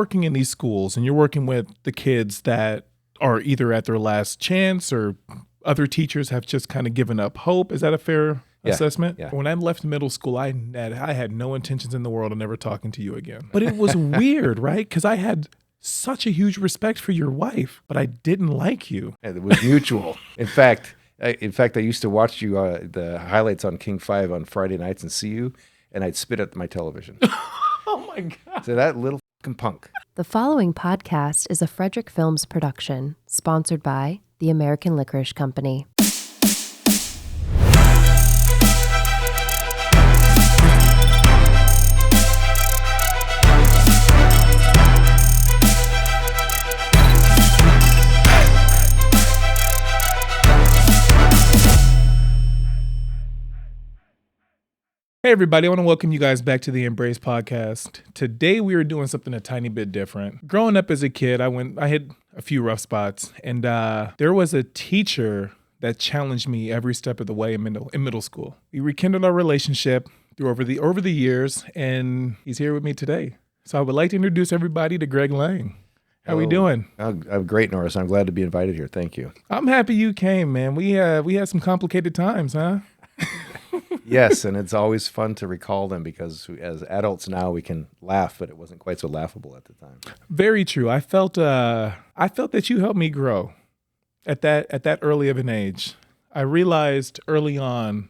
working in these schools and you're working with the kids that are either at their last chance or other teachers have just kind of given up hope. Is that a fair assessment? Yeah. When I left middle school, I had no intentions in the world of never talking to you again. But it was weird, right? Because I had such a huge respect for your wife, but I didn't like you. And it was mutual. In fact, I used to watch you the highlights on King 5 on Friday nights and see you, and I'd spit at my television. Oh my God. So that little fucking punk. The following podcast is a Frederick Films production, sponsored by the American Licorice Company. Hey everybody, I want to welcome you guys back to the Embrace podcast. Today we are doing something a tiny bit different. Growing up as a kid, I hit a few rough spots, and there was a teacher that challenged me every step of the way in middle school. We rekindled our relationship over the years, and he's here with me today. So I would like to introduce everybody to Greg Lange. How we doing? I'm great, Norris. I'm glad to be invited here. Thank you. I'm happy you came, man. We had some complicated times, huh? Yes, and it's always fun to recall them because as adults now we can laugh, but it wasn't quite so laughable at the time. Very true. I felt that you helped me grow at that early of an age. I realized early on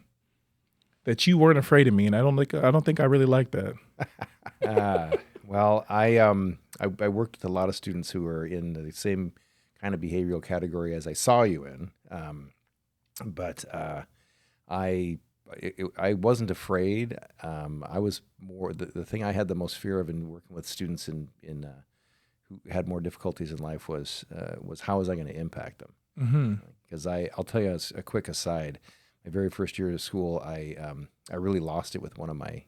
that you weren't afraid of me, and I don't think I really liked that. Well, I worked with a lot of students who were in the same kind of behavioral category as I saw you in, but I wasn't afraid. I was more the thing I had the most fear of in working with students in who had more difficulties in life was how was I going to impact them? Because I'll tell you a quick aside. My very first year of school, I really lost it with one of my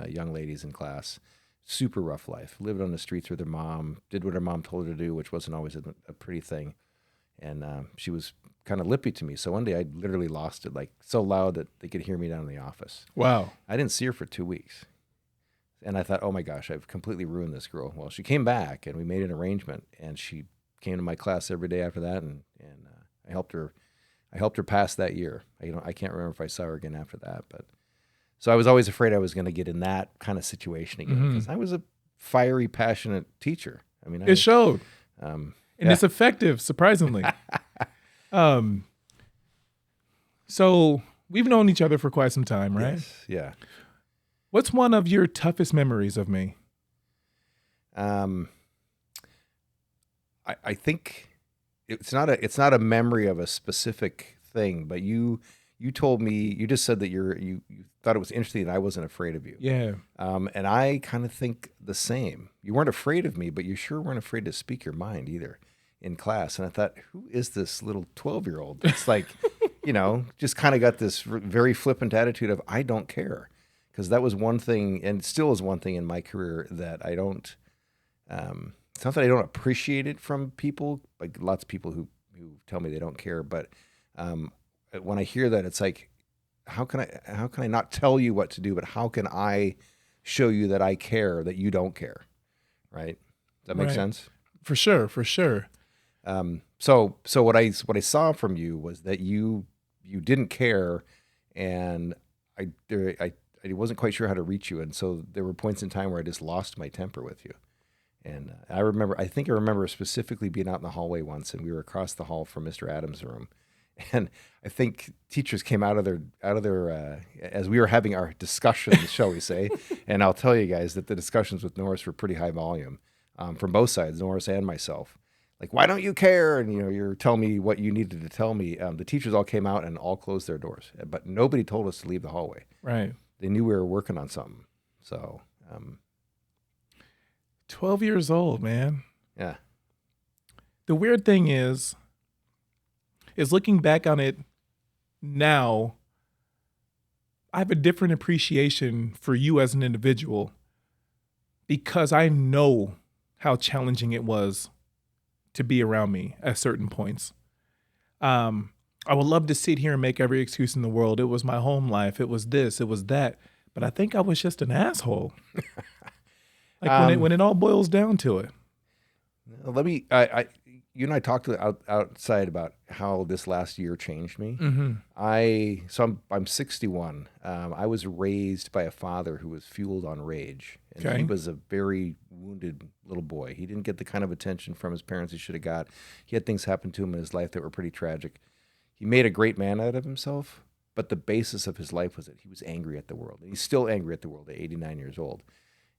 young ladies in class. Super rough life. Lived on the streets with her mom. Did what her mom told her to do, which wasn't always a pretty thing. And she was kind of lippy to me. So one day I literally lost it, like so loud that they could hear me down in the office. Wow. I didn't see her for 2 weeks. And I thought, oh my gosh, I've completely ruined this girl. Well, she came back and we made an arrangement, and she came to my class every day after that, and I helped her pass that year. I can't remember if I saw her again after that, but so I was always afraid I was going to get in that kind of situation again, because I was a fiery, passionate teacher. I mean, it showed. And it's effective, surprisingly. So we've known each other for quite some time, right? Yes, yeah. What's one of your toughest memories of me? I think it's not a memory of a specific thing, but you told me, you just said that you thought it was interesting that I wasn't afraid of you. Yeah. And I kind of think the same. You weren't afraid of me, but you sure weren't afraid to speak your mind either in class. And I thought, who is this little 12-year-old? It's like, just kind of got this very flippant attitude of, I don't care. Because that was one thing, and still is one thing in my career that I don't, it's not that I don't appreciate it from people, like lots of people who tell me they don't care. But when I hear that, it's like, how can I not tell you what to do, but how can I show you that I care, that you don't care? Right? Does that make sense? For sure. So what I saw from you was that you didn't care, and I wasn't quite sure how to reach you, and so there were points in time where I just lost my temper with you. And I think I remember specifically being out in the hallway once, and we were across the hall from Mr. Adams' room, and I think teachers came out of their as we were having our discussions, shall we say, and I'll tell you guys that the discussions with Norris were pretty high volume from both sides, Norris and myself. Like, why don't you care? And you're telling me what you needed to tell me. The teachers all came out and all closed their doors, but nobody told us to leave the hallway. Right. They knew we were working on something. So, 12 years old, man. Yeah. The weird thing is looking back on it now, I have a different appreciation for you as an individual because I know how challenging it was to be around me at certain points. I would love to sit here and make every excuse in the world. It was my home life. It was this, it was that. But I think I was just an asshole. Like when it all boils down to it. Let me. You and I talked outside about how this last year changed me. Mm-hmm. I'm 61. I was raised by a father who was fueled on rage, and Okay. he was a very wounded little boy. He didn't get the kind of attention from his parents he should have got. He had things happen to him in his life that were pretty tragic. He made a great man out of himself, but the basis of his life was that he was angry at the world. And he's still angry at the world at 89 years old.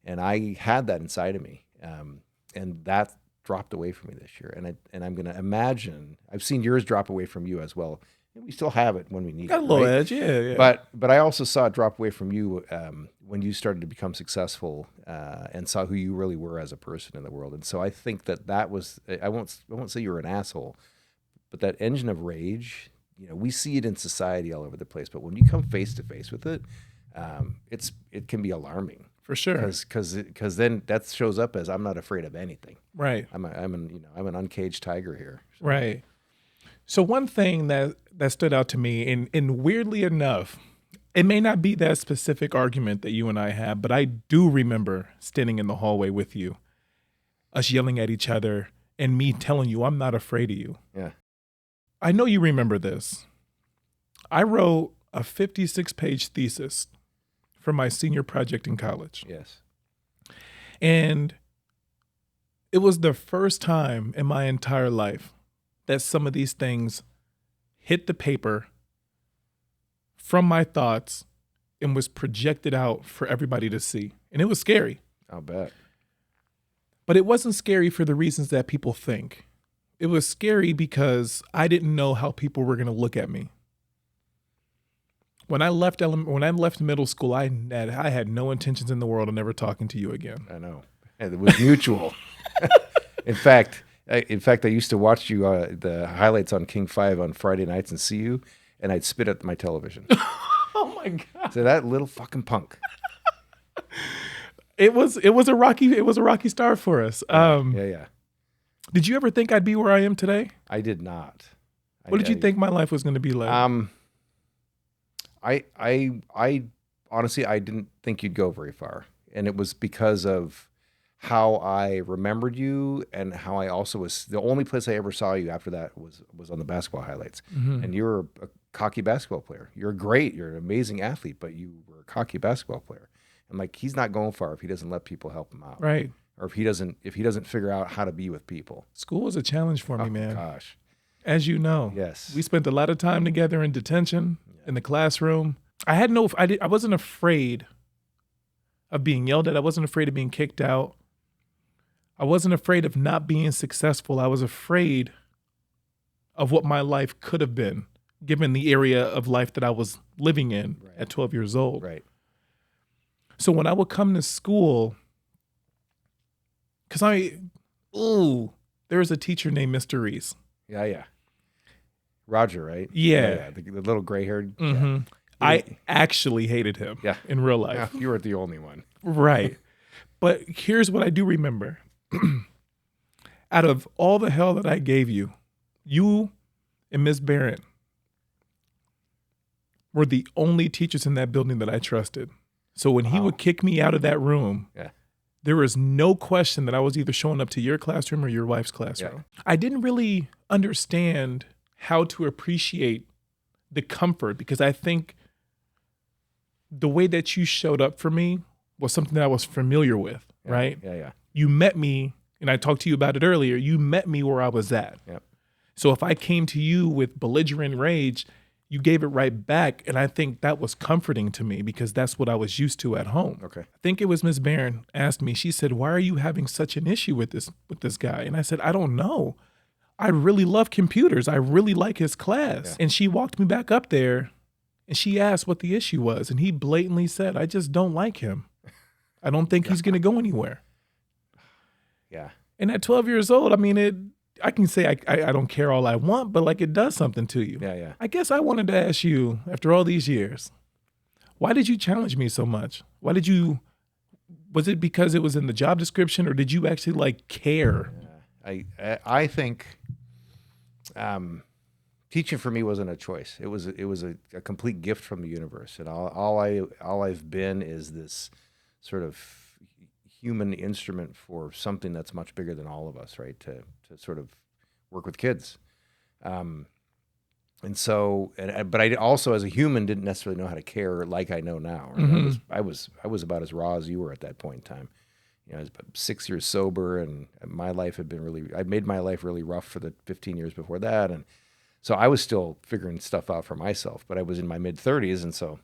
And I had that inside of me, and that dropped away from me this year. And I'm going to imagine, I've seen yours drop away from you as well. And we still have it when we need Got it. a little right? edge, yeah. But I also saw it drop away from you when you started to become successful and saw who you really were as a person in the world. And so I think that was, I won't say you were an asshole, but that engine of rage, we see it in society all over the place. But when you come face to face with it, it can be alarming. For sure. Because then that shows up as I'm not afraid of anything. Right. I'm an uncaged tiger here. So. Right. So one thing that stood out to me, and weirdly enough, it may not be that specific argument that you and I have, but I do remember standing in the hallway with you, us yelling at each other, and me telling you I'm not afraid of you. Yeah. I know you remember this. I wrote a 56-page thesis for my senior project in college. Yes. And it was the first time in my entire life that some of these things hit the paper from my thoughts and was projected out for everybody to see. And it was scary. I'll bet. But it wasn't scary for the reasons that people think. It was scary because I didn't know how people were going to look at me. When I left middle school, I had no intentions in the world of never talking to you again. I know. And it was mutual. In fact, I used to watch you the highlights on King 5 on Friday nights and see you, and I'd spit at my television. Oh my God. So that little fucking punk. It was a rocky start for us. Yeah. Did you ever think I'd be where I am today? I did not. What did you think my life was going to be like? I honestly, I didn't think you'd go very far. And it was because of how I remembered you and how I also was, the only place I ever saw you after that was on the basketball highlights. Mm-hmm. And you were a cocky basketball player. You're great. You're an amazing athlete, but you were a cocky basketball player. And like, he's not going far if he doesn't let people help him out. Right. Or if he doesn't figure out how to be with people. School was a challenge for me, man. Gosh. As you know. Yes. We spent a lot of time together in detention, in the classroom. I wasn't afraid of being yelled at. I wasn't afraid of being kicked out. I wasn't afraid of not being successful. I was afraid of what my life could have been, given the area of life that I was living in at 12 years old. Right. So when I would come to school, because there was a teacher named Mr. Reese. Yeah. Roger, right? Yeah. The little gray-haired. Mm-hmm. Yeah. I actually hated him in real life. Yeah, you weren't the only one. Right. But here's what I do remember. Out of all the hell that I gave you, you and Miss Barrett were the only teachers in that building that I trusted. So when he would kick me out of that room, there was no question that I was either showing up to your classroom or your wife's classroom. Yeah. I didn't really understand how to appreciate the comfort because I think the way that you showed up for me was something that I was familiar with, right? Yeah. You met me, and I talked to you about it earlier, you met me where I was at. Yep. So if I came to you with belligerent rage, you gave it right back, and I think that was comforting to me because that's what I was used to at home. Okay. I think it was Miss Barron asked me, she said, "Why are you having such an issue with this guy?" And I said, "I don't know. I really love computers. I really like his class." Yeah. And she walked me back up there and she asked what the issue was. And he blatantly said, "I just don't like him. I don't think he's going to go anywhere." Yeah. And at 12 years old, I mean, I can say I don't care all I want, but like it does something to you. Yeah. I guess I wanted to ask you, after all these years, why did you challenge me so much? Was it because it was in the job description or did you actually like care? I think teaching for me wasn't a choice. It was a complete gift from the universe. And all I've been is this sort of human instrument for something that's much bigger than all of us, right? To sort of work with kids. And so, but I also, as a human, didn't necessarily know how to care like I know now. Right? Mhm. I was about as raw as you were at that point in time. I was about 6 years sober, and my life had been I made my life really rough for the 15 years before that. And so I was still figuring stuff out for myself, but I was in my mid 30s. And so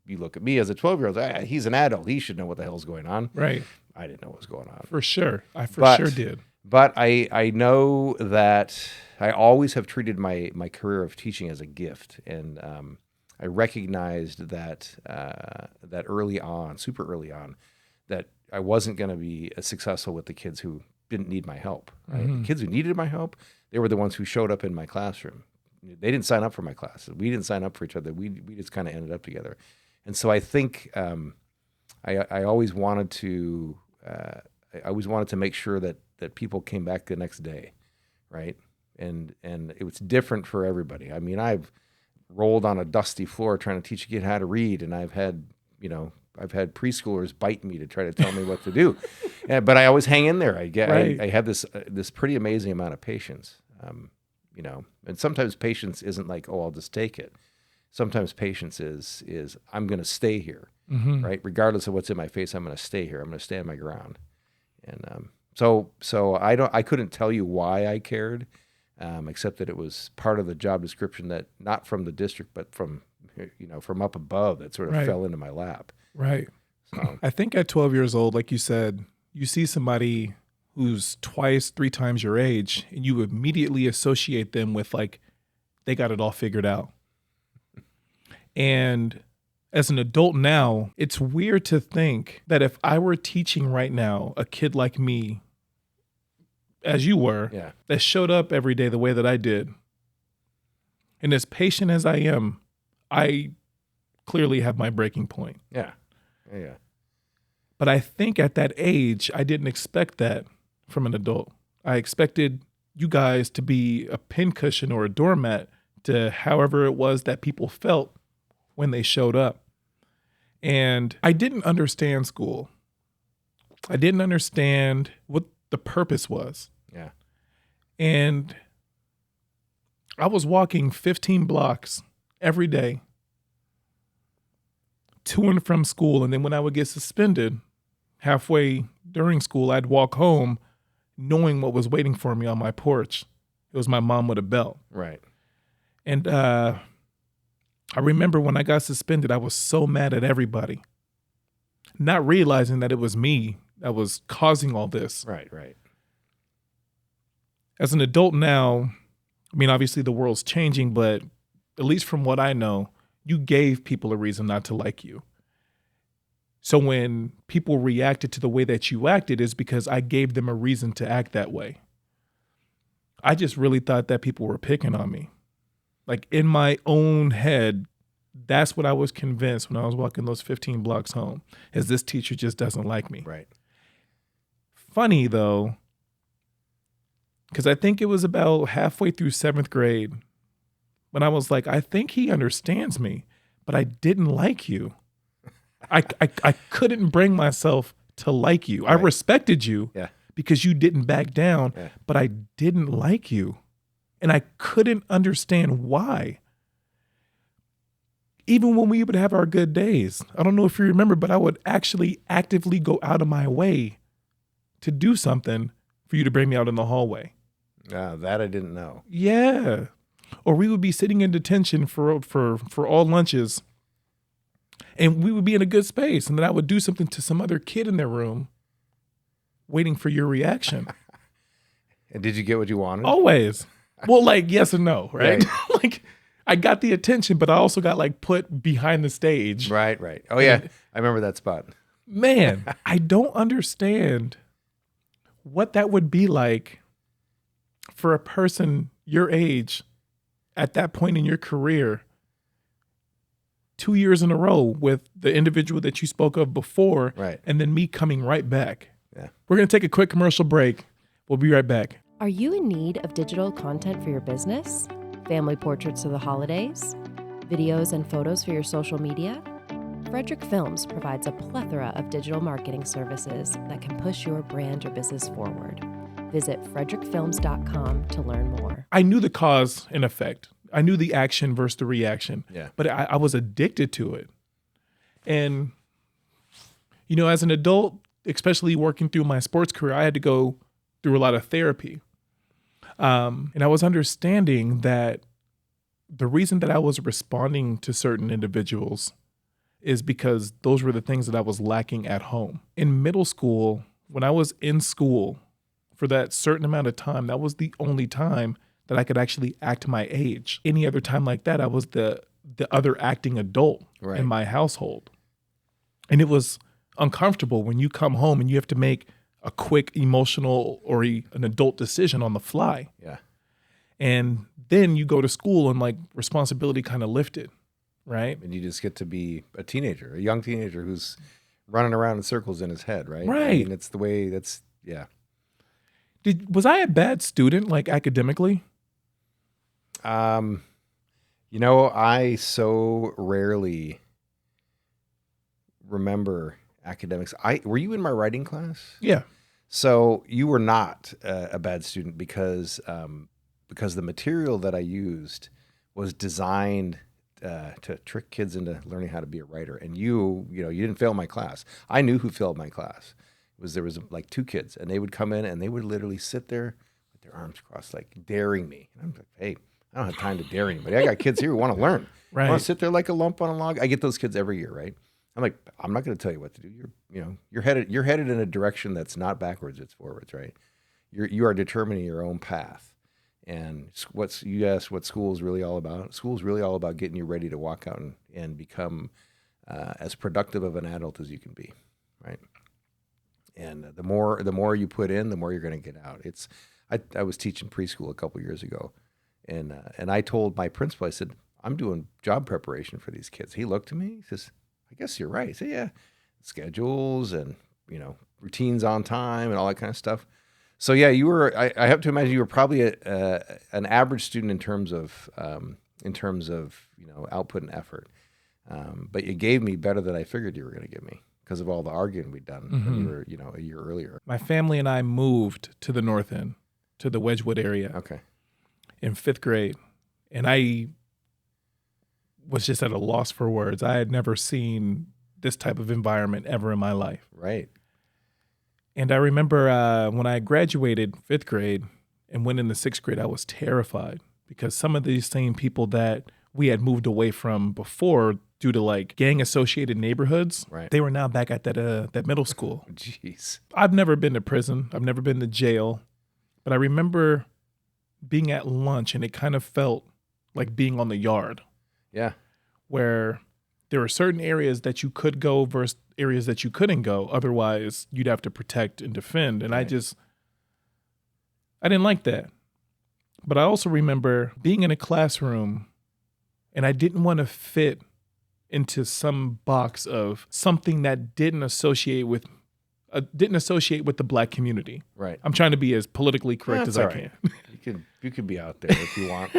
you look at me as a 12-year-old, he's an adult. He should know what the hell's going on. Right. I didn't know what was going on. For sure. I But- sure did. But I know that I always have treated my career of teaching as a gift, and I recognized that that early on, super early on, that I wasn't going to be as successful with the kids who didn't need my help. Right? Mhm. The kids who needed my help, they were the ones who showed up in my classroom. They didn't sign up for my classes. We didn't sign up for each other. We just kind of ended up together. And so I think I always wanted to make sure that people came back the next day, right? And it was different for everybody. I mean, I've rolled on a dusty floor trying to teach a kid how to read, and I've had preschoolers bite me to try to tell me what to do, but I always hang in there. Right. I have this pretty amazing amount of patience, and sometimes patience isn't like, oh, I'll just take it. Sometimes patience is I'm going to stay here, Mhm. right? Regardless of what's in my face, I'm going to stay here. I'm going to stand my ground. And so I couldn't tell you why I cared, except that it was part of the job description that not from the district, but from up above, that sort of Right. fell into my lap. Right. So I think at 12 years old, like you said, you see somebody who's twice, 3 times your age, and you immediately associate them with like, they got it all figured out. And as an adult now, it's weird to think that if I were teaching right now a kid like me, as you were, yeah, that showed up every day the way that I did, and as patient as I am, I clearly have my breaking point. yeah. But I think at that age, I didn't expect that from an adult. I expected you guys to be a pincushion or a doormat to however it was that people felt when they showed up. And I didn't understand school. I didn't understand what the purpose was. Yeah. And I was walking 15 blocks every day to and from school. And then when I would get suspended halfway during school, I'd walk home knowing what was waiting for me on my porch. It was my mom with a belt. Right. And I remember when I got suspended, I was so mad at everybody, not realizing that it was me that was causing all this. Right. As an adult now, I mean, obviously the world's changing, but at least from what I know, you gave people a reason not to like you. So when people reacted to the way that you acted, is because I gave them a reason to act that way. I just really thought that people were picking on me. Like in my own head, that's what I was convinced when I was walking those 15 blocks home, is this teacher just doesn't like me. Right. Funny though, because I think it was about halfway through 7th grade when I was like, I think he understands me, but I didn't like you. I couldn't bring myself to like you. I Right. respected you Yeah. because you didn't back down, Yeah. but I didn't like you. And I couldn't understand why. Even when we would have our good days, I don't know if you remember, but I would actually actively go out of my way to do something for you to bring me out in the hallway. That I didn't know. Yeah. Or we would be sitting in detention for all lunches, and we would be in a good space, and then I would do something to some other kid in their room waiting for your reaction. And did you get what you wanted? Always. Well, like yes and no, right? Right. Like I got the attention, but I also got like put behind the stage. Right. Oh yeah, I remember that spot. Man, I don't understand what that would be like for a person your age at that point in your career, 2 years in a row with the individual that you spoke of before, Right. and then me coming right back. Yeah. We're going to take a quick commercial break. We'll be right back. Are you in need of digital content for your business? Family portraits for the holidays? Videos and photos for your social media? Frederick Films provides a plethora of digital marketing services that can push your brand or business forward. Visit frederickfilms.com to learn more. I knew the cause and effect. I knew the action versus the reaction. Yeah. But I was addicted to it. And, you know, as an adult, especially working through my sports career, I had to go through a lot of therapy. And I was understanding that the reason that I was responding to certain individuals is because those were the things that I was lacking at home. In middle school, when I was in school for that certain amount of time, that was the only time that I could actually act my age. Any other time like that, I was the other acting adult in my household. And it was uncomfortable when you come home and you have to make a quick emotional or an adult decision on the fly. Yeah. And then you go to school and like responsibility kind of lifted, right? And you just get to be a teenager, a young teenager who's running around in circles in his head, right? Right. I mean, it's the way yeah. Was I a bad student, like academically? You know, I so rarely remember academics. Were you in my writing class? Yeah. So you were not a bad student because the material that I used was designed to trick kids into learning how to be a writer. And you didn't fail my class. I knew who failed my class. There was like two kids, and they would come in and they would literally sit there with their arms crossed, like daring me. And I'm like, hey, I don't have time to dare anybody. I got kids here who want to learn. Right. Want to sit there like a lump on a log. I get those kids every year, right? I'm like, I'm not going to tell you what to do. You're headed in a direction that's not backwards, it's forwards, right? You are determining your own path. And you asked what school is really all about. School is really all about getting you ready to walk out and become as productive of an adult as you can be, right? And the more you put in, the more you're going to get out. I was teaching preschool a couple years ago, and I told my principal, I said, I'm doing job preparation for these kids. He looked at me, he says, I guess you're right. I said, yeah, schedules and routines on time and all that kind of stuff. So yeah, you were. I have to imagine you were probably an average student in terms of output and effort. But you gave me better than I figured you were going to give me because of all the arguing we'd done when you were a year earlier. My family and I moved to the North End, to the Wedgwood area. Okay. In 5th grade, and I was just at a loss for words. I had never seen this type of environment ever in my life. Right. And I remember when I graduated 5th grade and went into 6th grade, I was terrified because some of these same people that we had moved away from before due to like gang associated neighborhoods, right, they were now back at that middle school. Jeez. I've never been to prison. I've never been to jail. But I remember being at lunch and it kind of felt like being on the yard. Yeah. Where there were certain areas that you could go versus areas that you couldn't go. Otherwise, you'd have to protect and defend. And right. I didn't like that. But I also remember being in a classroom and I didn't want to fit into some box of something that didn't associate with the Black community. Right. I'm trying to be as politically correct as I can. You could be out there if you want.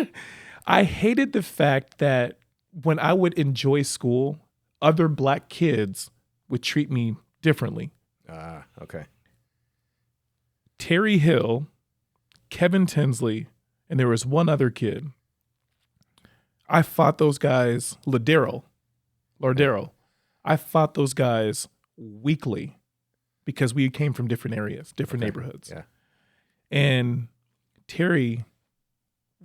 I hated the fact that when I would enjoy school, other Black kids would treat me differently. Okay. Terry Hill, Kevin Tinsley, and there was one other kid. I fought those guys, Lardero. I fought those guys weekly because we came from different areas, different neighborhoods. Yeah. And Terry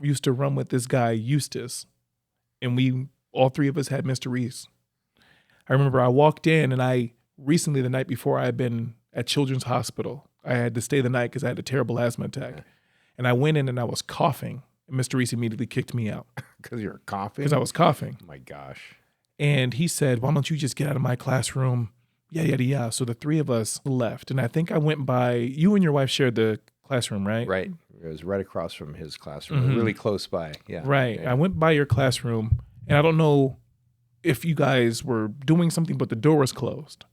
used to run with this guy, Eustace, and all three of us had Mr. Reese. I remember I walked in and recently the night before I had been at Children's Hospital. I had to stay the night because I had a terrible asthma attack. Yeah. And I went in and I was coughing. And Mr. Reese immediately kicked me out. Because you're coughing? Because I was coughing. Oh my gosh. And he said, why don't you just get out of my classroom? Yeah. So the three of us left. And I think I went by, you and your wife shared the classroom, right? Right. It was right across from his classroom, really close by. Yeah. Right. Yeah. I went by your classroom and I don't know if you guys were doing something, but the door was closed.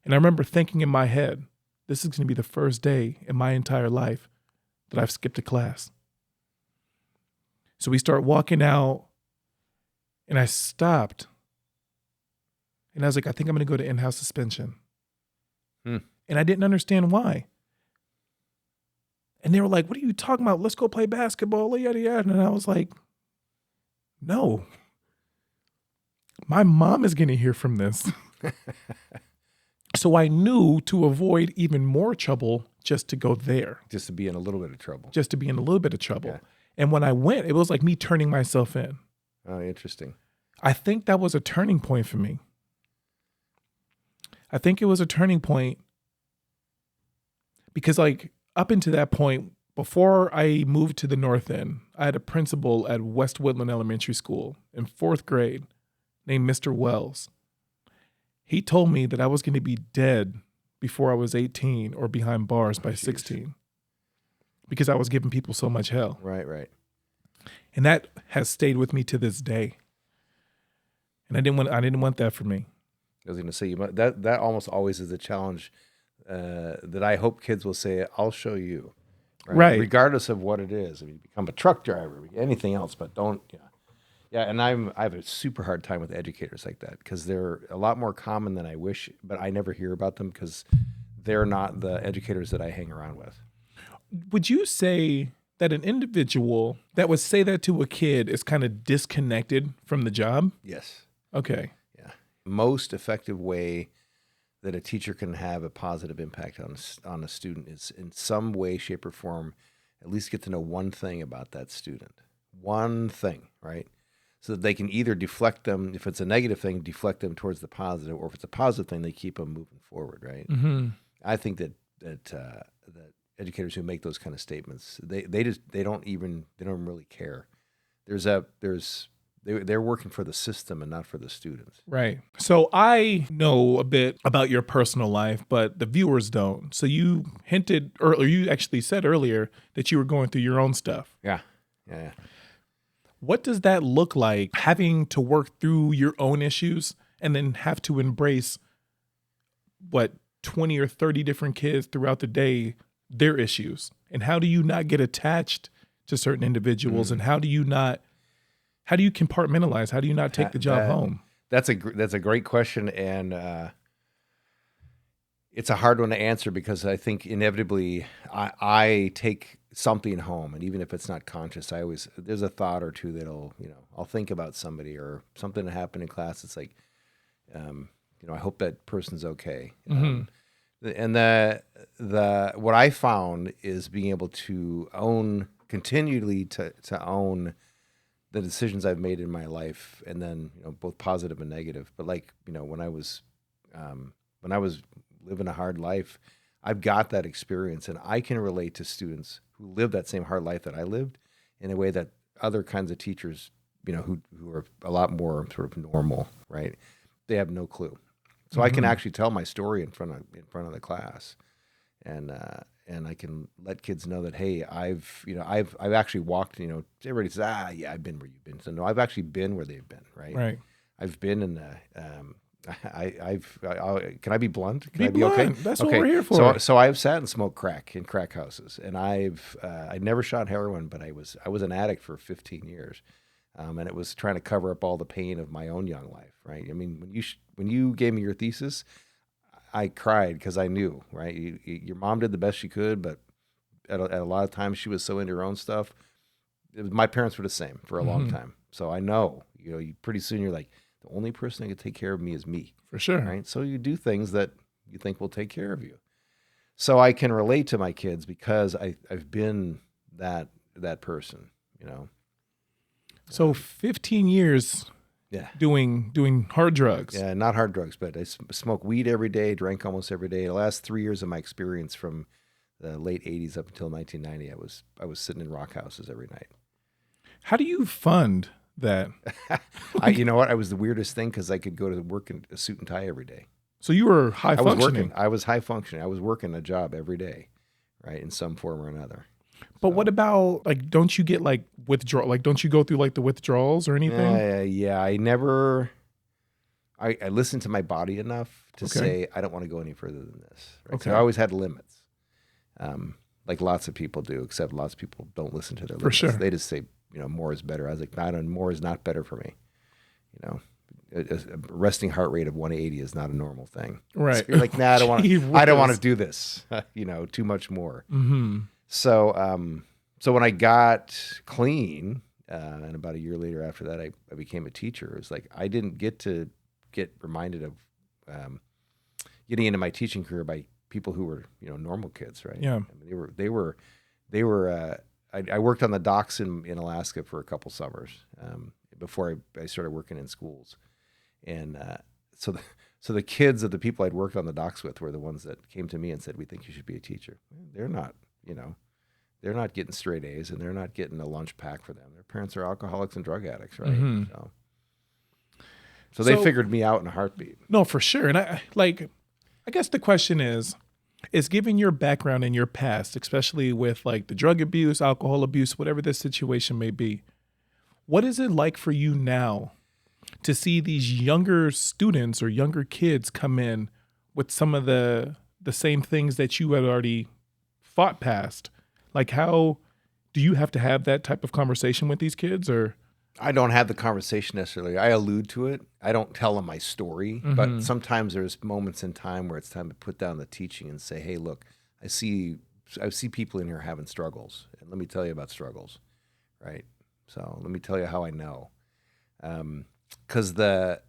And I remember thinking in my head, this is going to be the first day in my entire life that I've skipped a class. So we start walking out and I stopped And I was like, I think I'm going to go to in-house suspension. Hmm. And I didn't understand why. And they were like, what are you talking about? Let's go play basketball, yada, yada. And I was like, no. My mom is going to hear from this. So I knew to avoid even more trouble just to go there. Just to be in a little bit of trouble. Just to be in a little bit of trouble. Yeah. And when I went, it was like me turning myself in. Oh, interesting. I think that was a turning point for me. I think it was a turning point because like up until that point, before I moved to the North End, I had a principal at West Woodland Elementary School in 4th grade named Mr. Wells. He told me that I was going to be dead before I was 18 or behind bars by 16 because I was giving people so much hell. Right, right. And that has stayed with me to this day. And I didn't want that for me. I was going to say that almost always is a challenge that I hope kids will say, "I'll show you," Right. Regardless of what it is. I mean, become a truck driver, anything else, but don't. Yeah. And I have a super hard time with educators like that because they're a lot more common than I wish, but I never hear about them because they're not the educators that I hang around with. Would you say that an individual that would say that to a kid is kind of disconnected from the job? Yes. Okay. Yeah. Most effective way that a teacher can have a positive impact on a student is in some way, shape, or form, at least get to know one thing about that student. One thing, right? So that they can either deflect them, if it's a negative thing, deflect them towards the positive, or if it's a positive thing, they keep them moving forward, right? Mm-hmm. I think that educators who make those kind of statements, they don't really care. They're working for the system and not for the students. Right. So I know a bit about your personal life, but the viewers don't. So you hinted earlier, you actually said earlier that you were going through your own stuff. Yeah. What does that look like, having to work through your own issues and then have to embrace 20 or 30 different kids throughout the day, their issues? And how do you not get attached to certain individuals? And how do you compartmentalize? How do you not take the job home? That's a great question. And it's a hard one to answer because I think inevitably I take something home, and even if it's not conscious, there's a thought or two that'll, I'll think about somebody or something that happened in class. It's like, I hope that person's okay. Mm-hmm. And what I found is being able to continually to own the decisions I've made in my life, and then both positive and negative. But when I was living a hard life, I've got that experience, and I can relate to students who live that same hard life that I lived in a way that other kinds of teachers, who are a lot more sort of normal, right? They have no clue. So I can actually tell my story in front of the class, and I can let kids know that, hey, I've actually walked. Everybody says, yeah, I've been where you've been. So no, I've actually been where they've been, right? Right. I've been in the. Can I be blunt? Can I be blunt. okay? That's what we're here for. So I've sat and smoked crack in crack houses, and I never shot heroin, but I was an addict for 15 years, and it was trying to cover up all the pain of my own young life, right? I mean, when you gave me your thesis, I cried because I knew, right? Your mom did the best she could, but at a lot of times she was so into her own stuff. My parents were the same for a long time, so I know, pretty soon you're like, the only person that can take care of me is me. For sure. Right? So you do things that you think will take care of you. So I can relate to my kids because I've been that person, So 15 years doing hard drugs. Yeah, not hard drugs, but I smoked weed every day, drank almost every day. The last 3 years of my experience from the late 80s up until 1990, I was sitting in rock houses every night. How do you fund that? You know what? I was the weirdest thing because I could go to work in a suit and tie every day. So you were high functioning. I was high functioning. I was working a job every day, right, in some form or another. But what about don't you get withdrawal? Don't you go through the withdrawals or anything? Yeah, I never. I listened to my body enough to say I don't want to go any further than this. Right? Okay. So I always had limits, like lots of people do. Except lots of people don't listen to their limits. For sure. They just say more is better. I was like, more is not better for me. a resting heart rate of 180 is not a normal thing. Right. So you're like, nah, I don't want Gee to. I don't want whiz. to do this. Too much more. Mm-hmm. So, so when I got clean, and about a year later after that, I became a teacher. It was like I didn't get reminded of getting into my teaching career by people who were normal kids, right? Yeah. I mean, they were. I worked on the docks in Alaska for a couple summers before I started working in schools, and so the kids of the people I'd worked on the docks with were the ones that came to me and said, "We think you should be a teacher." They're not, they're not getting straight A's and they're not getting a lunch pack for them. Their parents are alcoholics and drug addicts, right? Mm-hmm. So they figured me out in a heartbeat. No, for sure. And I guess the question is given your background and your past, especially with like the drug abuse, alcohol abuse, whatever the situation may be, what is it like for you now to see these younger students or younger kids come in with some of the same things that you had already fought past? Like, how do you have to have that type of conversation with these kids? Or I don't have the conversation necessarily. I allude to it. I don't tell them my story, but sometimes there's moments in time where it's time to put down the teaching and say, "Hey, look, I see people in here having struggles, and let me tell you about struggles, right? So let me tell you how I know, because the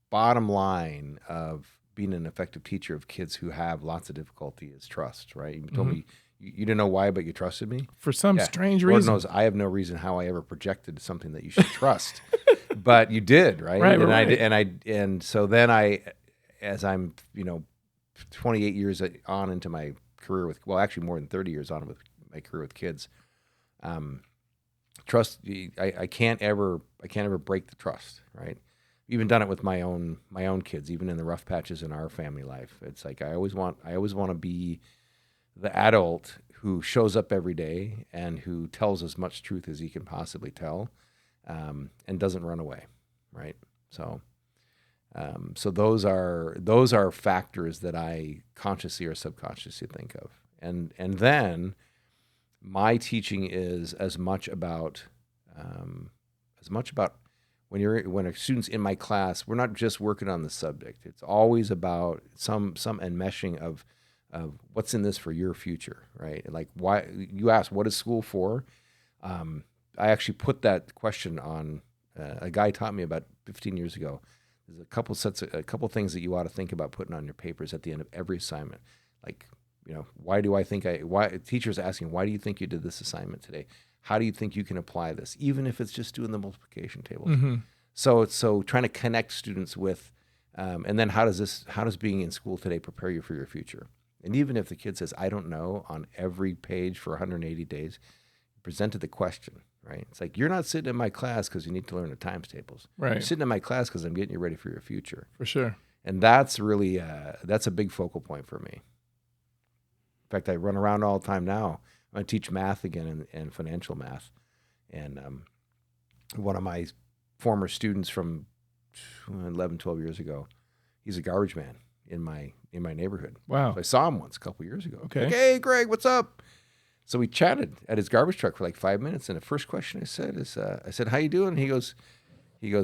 bottom line of being an effective teacher of kids who have lots of difficulty is trust, right? You told me you didn't know why, but you trusted me for some strange Lord reason. knows I have no reason how I ever projected something that you should trust, but you did, right? Right, and right. and so then as I'm 28 years on into my career actually more than 30 years on with my career with kids, trust. I can't ever break the trust, right? Even done it with my own kids, even in the rough patches in our family life. It's like I always want to be the adult who shows up every day and who tells as much truth as he can possibly tell, and doesn't run away, right? So, so those are factors that I consciously or subconsciously think of, and then my teaching is as much about when a student's in my class, we're not just working on the subject. It's always about some enmeshing of what's in this for your future, right? Like, why you ask, what is school for? I actually put that question on. A guy taught me about 15 years ago. There's a couple things that you ought to think about putting on your papers at the end of every assignment. Like, why teachers asking, why do you think you did this assignment today? How do you think you can apply this? Even if it's just doing the multiplication tables. Mm-hmm. So trying to connect students with, and then how does being in school today prepare you for your future? And even if the kid says, I don't know, on every page for 180 days, presented the question, right? It's like, you're not sitting in my class because you need to learn the times tables. Right. You're sitting in my class because I'm getting you ready for your future. For sure. And that's really, that's a big focal point for me. In fact, I run around all the time now. I teach math again and financial math. And one of my former students from 11, 12 years ago, he's a garbage man in my neighborhood. Wow. So I saw him once a couple years ago. Okay. Like, hey, Greg, what's up? So we chatted at his garbage truck for like 5 minutes. And the first question I said is, I said, how you doing? He goes,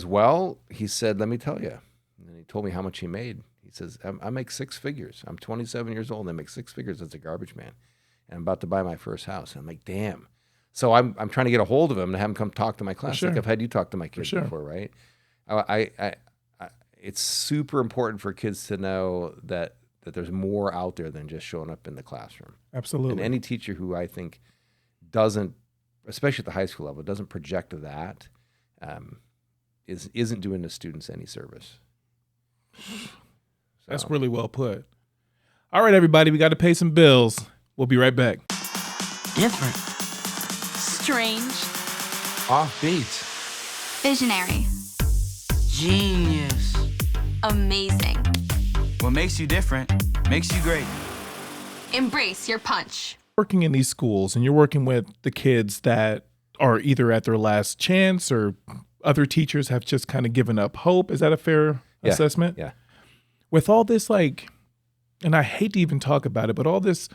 well, he said, let me tell you. And then he told me how much he made. He says, I make six figures. I'm 27 years old and I make six figures as a garbage man. And I'm about to buy my first house. And I'm like, damn. So I'm trying to get a hold of him and have him come talk to my class. Sure. Like I've had you talk to my kids before, right? I it's super important for kids to know that there's more out there than just showing up in the classroom. Absolutely. And any teacher who I think doesn't, especially at the high school level, doesn't project that, isn't doing the students any service. So. That's really well put. All right, everybody, we got to pay some bills. We'll be right back. Different. Strange. Offbeat. Visionary. Genius. Amazing. What makes you different makes you great. Embrace your punch. Working in these schools and you're working with the kids that are either at their last chance or other teachers have just kind of given up hope. Is that a fair assessment? Yeah. With all this, like, and I hate to even talk about it, but all this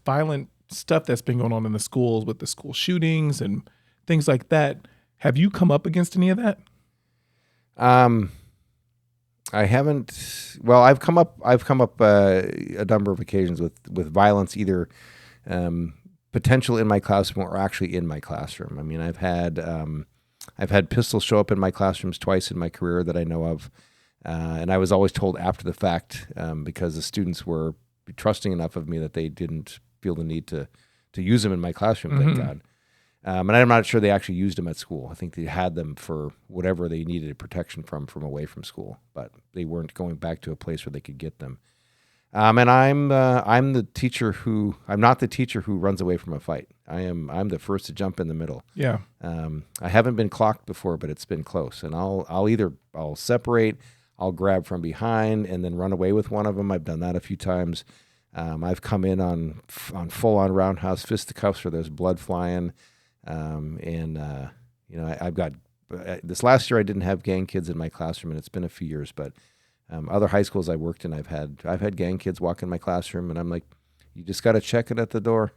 violent stuff that's been going on in the schools with the school shootings and things like that, have you come up against any of that? I haven't. Well, I've come up a number of occasions with violence, either potential in my classroom or actually in my classroom. I mean, I've had pistols show up in my classrooms twice in my career that I know of, and I was always told after the fact because the students were trusting enough of me that they didn't feel the need to use them in my classroom. Thank God. And I'm not sure they actually used them at school. I think they had them for whatever they needed protection from away from school, but they weren't going back to a place where they could get them. And I'm the teacher who I'm not the teacher who runs away from a fight. I'm the first to jump in the middle. Yeah. I haven't been clocked before, but it's been close. And I'll separate, I'll grab from behind, and then run away with one of them. I've done that a few times. I've come in on full on roundhouse fisticuffs where there's blood flying. I've got this last year I didn't have gang kids in my classroom, and it's been a few years, but other high schools I worked in, I've had gang kids walk in my classroom, and I'm like, you just got to check it at the door.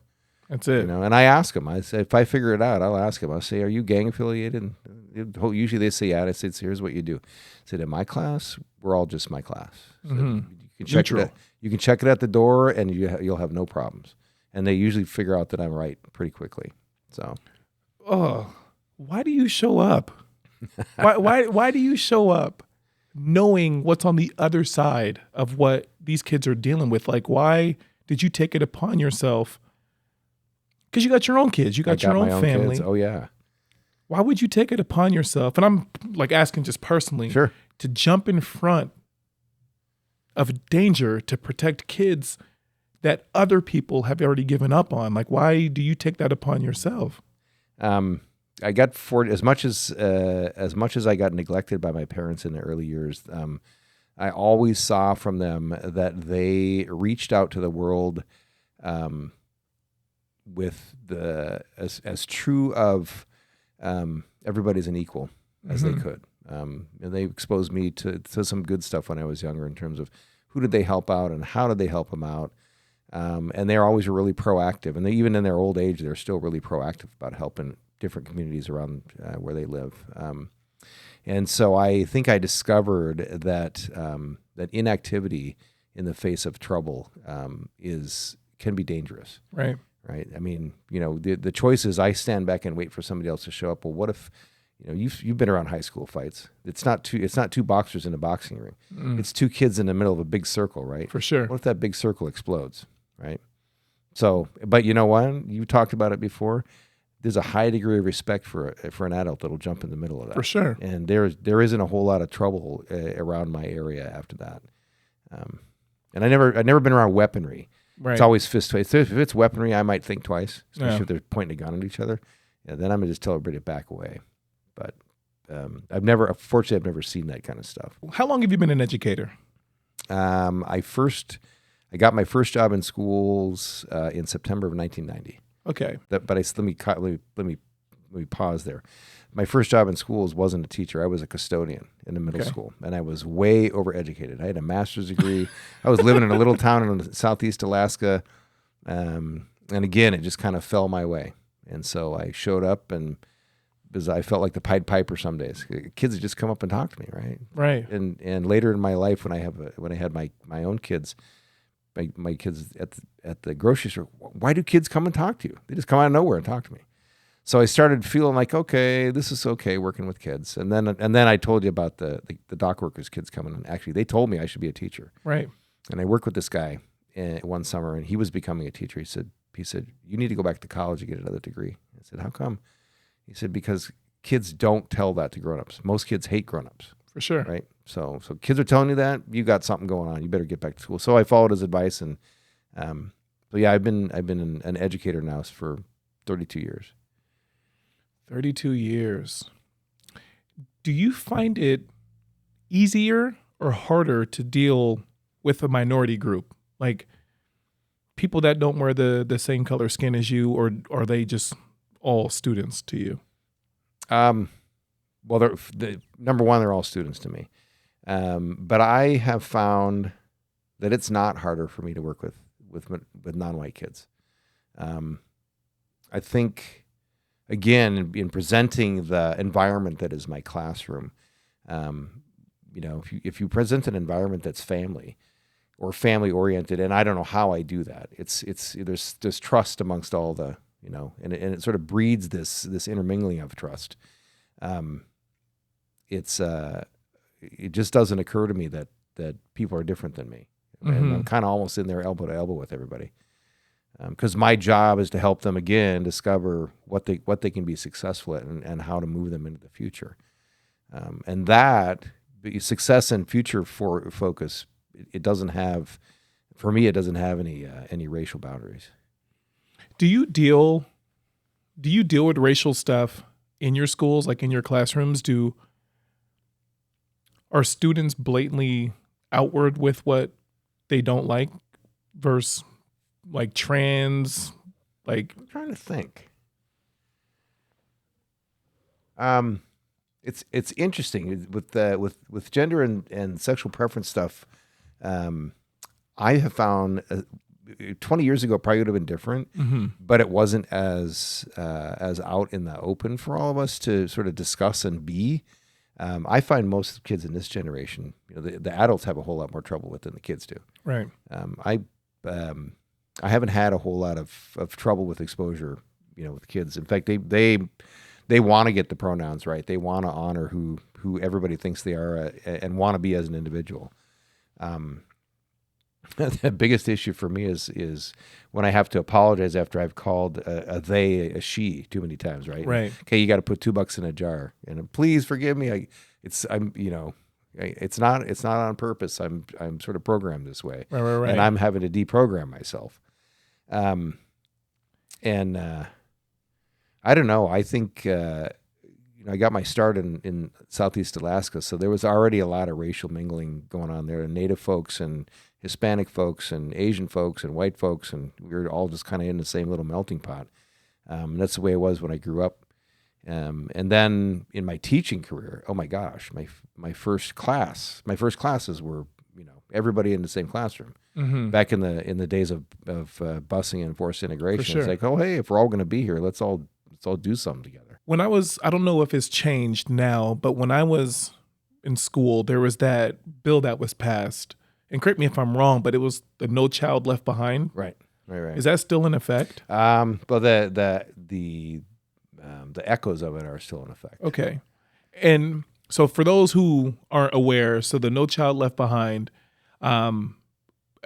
That's it. And I ask them. I say, if I figure it out, I'll ask them. I'll say, are you gang affiliated? And usually they say, yeah. I say, so here's what you do. I said, in my class, we're all just my class. So you can check it. You can check it at the door, and you'll have no problems. And they usually figure out that I'm right pretty quickly. So, why do you show up? Why do you show up knowing what's on the other side of what these kids are dealing with? Like, why did you take it upon yourself? Because you got your own kids, you got your own family. Kids. Oh yeah. Why would you take it upon yourself? And I'm like asking just personally, sure, to jump in front of danger to protect kids that other people have already given up on. Like, why do you take that upon yourself? I got as much as I got neglected by my parents in the early years. I always saw from them that they reached out to the world with as true of everybody's an equal as they could. And they exposed me to some good stuff when I was younger in terms of who did they help out and how did they help them out. And they're always really proactive. And even in their old age, they're still really proactive about helping different communities around where they live. And so I think I discovered that that inactivity in the face of trouble can be dangerous. Right. Right. I mean, the choice is I stand back and wait for somebody else to show up. Well, what if, you've been around high school fights. It's not two boxers in a boxing ring. It's two kids in the middle of a big circle, right? For sure. What if that big circle explodes, right? So, but you know what? You talked about it before. There's a high degree of respect for an adult that'll jump in the middle of that. For sure. And there isn't a whole lot of trouble around my area after that. And I've never been around weaponry. Right. It's always fist fights. If it's weaponry, I might think twice, especially if they're pointing a gun at each other. Yeah, then I'm gonna just tell everybody to back away. But I've never seen that kind of stuff. How long have you been an educator? I got my first job in schools in September of 1990. Okay. But let me pause there. My first job in schools wasn't a teacher. I was a custodian in a middle school, and I was way overeducated. I had a master's degree. I was living in a little town in southeast Alaska, and again, it just kind of fell my way. And so I showed up, and because I felt like the Pied Piper some days. Kids would just come up and talk to me, right? Right. And later in my life, when I had my own kids, my kids at the grocery store, why do kids come and talk to you? They just come out of nowhere and talk to me. So I started feeling like, okay, this is okay working with kids. And then I told you about the dock workers kids coming, and actually they told me I should be a teacher. Right. And I worked with this guy one summer, and he was becoming a teacher. He said, you need to go back to college and get another degree. I said, how come? He said, because kids don't tell that to grown-ups. Most kids hate grown-ups. For sure. Right. So kids are telling you that, you got something going on. You better get back to school. So I followed his advice, and so yeah, I've been an educator now for 32 years. 32 years. Do you find it easier or harder to deal with a minority group? Like people that don't wear the same color skin as you, or are they just all students to you? Well, number one, they're all students to me. But I have found that it's not harder for me to work with non-white kids. I think, again, in presenting the environment that is my classroom, if you present an environment that's family or family oriented, and I don't know how I do that. There's trust amongst all the, and it sort of breeds this intermingling of trust. It just doesn't occur to me that people are different than me. And I'm kind of almost in there elbow to elbow with everybody. Because my job is to help them again discover what they can be successful at and how to move them into the future. And that success and future focus, it doesn't have any racial boundaries. Do you deal with racial stuff in your schools, like in your classrooms? Are students blatantly outward with what they don't like versus like trans, like? I'm trying to think. It's interesting with gender and sexual preference stuff. I have found 20 years ago it probably would have been different, but it wasn't as out in the open for all of us to sort of discuss and be. I find most kids in this generation, the adults have a whole lot more trouble with than the kids do. Right. I haven't had a whole lot of trouble with exposure, with kids. In fact, they want to get the pronouns right. They want to honor who everybody thinks they are and want to be as an individual. The biggest issue for me is when I have to apologize after I've called a they a she too many times, right? Right. Okay, you got to put $2 in a jar, and please forgive me. It's not on purpose. I'm sort of programmed this way, Right. and I'm having to deprogram myself. And I don't know. I think I got my start in Southeast Alaska, so there was already a lot of racial mingling going on there. And Native folks and Hispanic folks and Asian folks and white folks, and we were all just kind of in the same little melting pot. And that's the way it was when I grew up. And then in my teaching career, oh my gosh, my first classes were everybody in the same classroom. Back in the days of busing and forced integration, sure. It's like, oh hey, if we're all going to be here, let's all do something together. I don't know if it's changed now, but when I was in school, there was that bill that was passed, and correct me if I'm wrong, but it was the No Child Left Behind. Right. Is that still in effect? Well, the echoes of it are still in effect. Okay. And so for those who aren't aware, so the No Child Left Behind,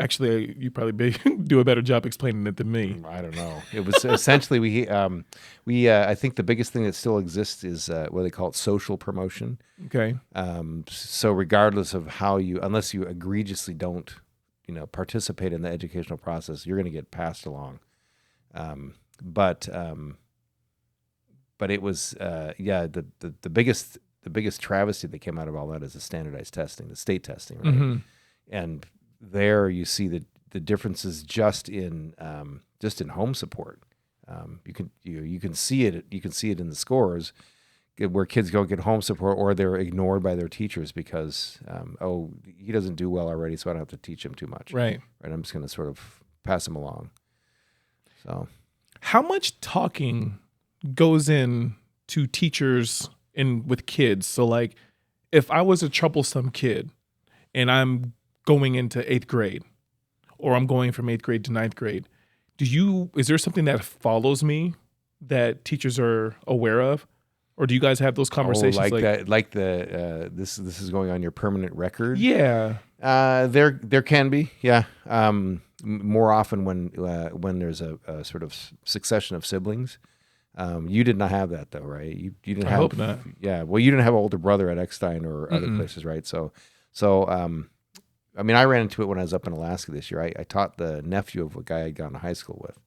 actually, you probably do a better job explaining it than me. I don't know. It was essentially we I think the biggest thing that still exists is what they call it social promotion. Okay. So regardless of unless you egregiously don't, participate in the educational process, you're going to get passed along. But it was the biggest travesty that came out of all that is the standardized testing, the state testing, right? And there you see the differences just in home support. You can see it in the scores where kids go get home support or they're ignored by their teachers because he doesn't do well already, so I don't have to teach him too much. Right. I'm just going to sort of pass him along. So, how much talking goes in to teachers with kids? So like, if I was a troublesome kid and I'm going into 8th grade, or I'm going from 8th grade to 9th grade, is there something that follows me that teachers are aware of? Or do you guys have those conversations? This is going on your permanent record? Yeah. There can be, yeah. More often when there's a sort of succession of siblings. You did not have that though, right? You didn't have. I hope not. Yeah. Well, you didn't have an older brother at Eckstein or other places, right? So I ran into it when I was up in Alaska this year. I taught the nephew of a guy I'd gone to high school with,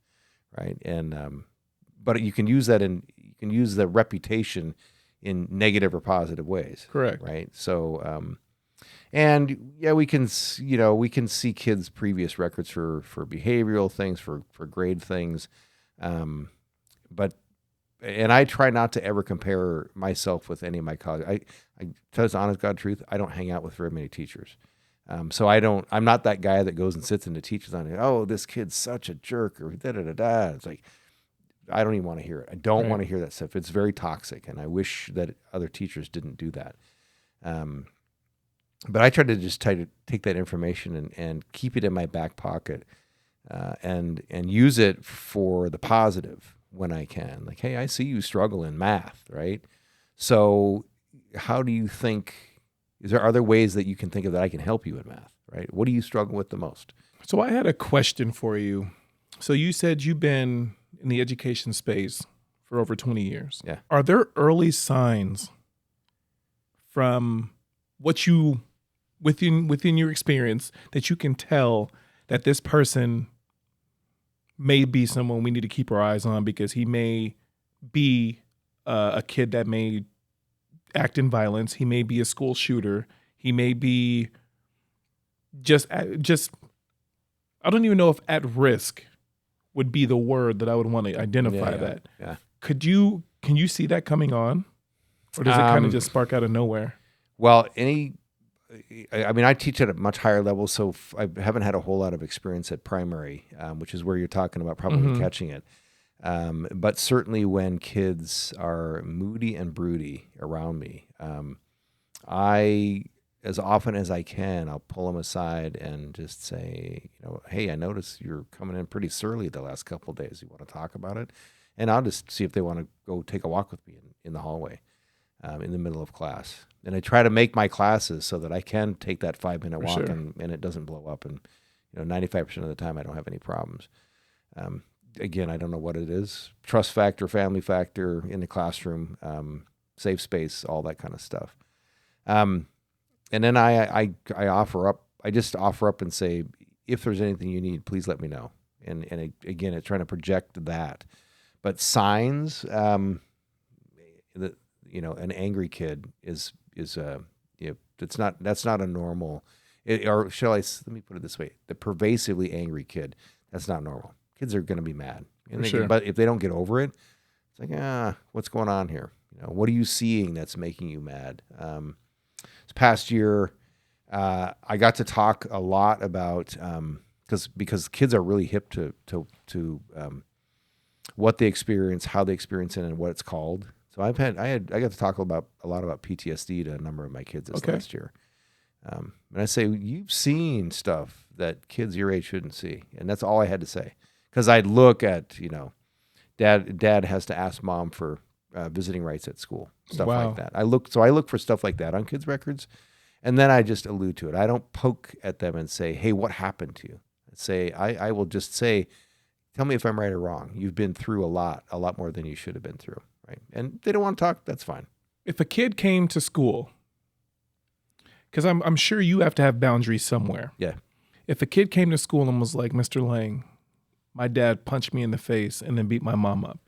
right? And but you can use the reputation in negative or positive ways. Correct. Right. So and yeah, we can see kids' previous records for behavioral things, for grade things, but I try not to ever compare myself with any of my colleagues. I tell you the honest God truth, I don't hang out with very many teachers. So I'm not that guy that goes and sits in the teacher's on it. Oh, this kid's such a jerk or da-da-da-da. It's like, I don't even want to hear it. I don't want to hear that stuff. It's very toxic. And I wish that other teachers didn't do that. But I try to just take that information and keep it in my back pocket, and use it for the positive when I can. Like, hey, I see you struggle in math, right? So how do you think, are there ways that you can think of that I can help you in math, right? What do you struggle with the most? So I had a question for you. So you said you've been in the education space for over 20 years. Yeah. Are there early signs from what you, within your experience, that you can tell that this person may be someone we need to keep our eyes on because he may be a kid that may act in violence. He may be a school shooter. He may be just I don't even know if at risk would be the word that I would want to identify that. Yeah. Can you see that coming on? Or does it kind of just spark out of nowhere? Well, I teach at a much higher level, so I haven't had a whole lot of experience at primary, which is where you're talking about probably catching it. But certainly when kids are moody and broody around me, as often as I can, I'll pull them aside and just say, hey, I notice you're coming in pretty surly the last couple of days. You want to talk about it? And I'll just see if they want to go take a walk with me in the hallway, in the middle of class. And I try to make my classes so that I can take that 5-minute walk sure. and it doesn't blow up. And 95% of the time I don't have any problems. Again, I don't know what it is. Trust factor, family factor in the classroom, safe space, all that kind of stuff. And then I offer up. I just offer up and say, if there's anything you need, please let me know. And again, it's trying to project that. But signs, an angry kid is that's not a normal. Or let me put it this way: the pervasively angry kid, that's not normal. Kids are going to be mad, but if they don't get over it, it's like, what's going on here? What are you seeing that's making you mad? This past year, I got to talk a lot about because kids are really hip to what they experience, how they experience it, and what it's called. So I got to talk a lot about PTSD to a number of my kids this last year. And I say, you've seen stuff that kids your age shouldn't see, and that's all I had to say. Because I'd look at, dad has to ask mom for visiting rights at school, stuff like that. I look for stuff like that on kids' records, and then I just allude to it. I don't poke at them and say, hey, what happened to you? I will just say, tell me if I'm right or wrong. You've been through a lot more than you should have been through, right? And if they don't want to talk, that's fine. If a kid came to school, because I'm sure you have to have boundaries somewhere. Yeah. If a kid came to school and was like, Mr. Lange, my dad punched me in the face and then beat my mom up.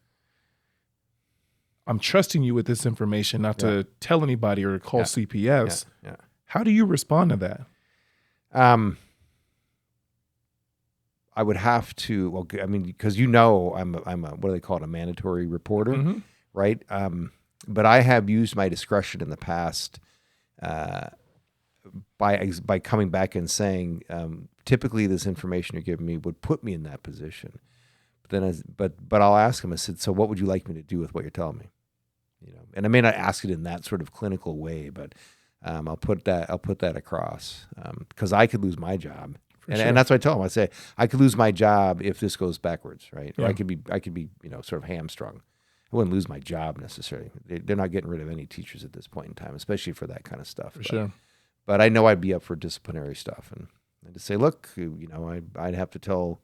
I'm trusting you with this information not to tell anybody or call CPS. Yeah. How do you respond to that? I would have to, because I'm a what do they call it, a mandatory reporter, right? But I have used my discretion in the past by coming back and saying, typically this information you're giving me would put me in that position. But I'll ask them. I said, so what would you like me to do with what you're telling me? And I may not ask it in that sort of clinical way, but I'll put that across because I could lose my job, and that's what I tell them. I say I could lose my job if this goes backwards, right? Yeah. Or I could be sort of hamstrung. I wouldn't lose my job necessarily. They're not getting rid of any teachers at this point in time, especially for that kind of stuff. But I know I'd be up for disciplinary stuff, and to say, look, I'd have to tell,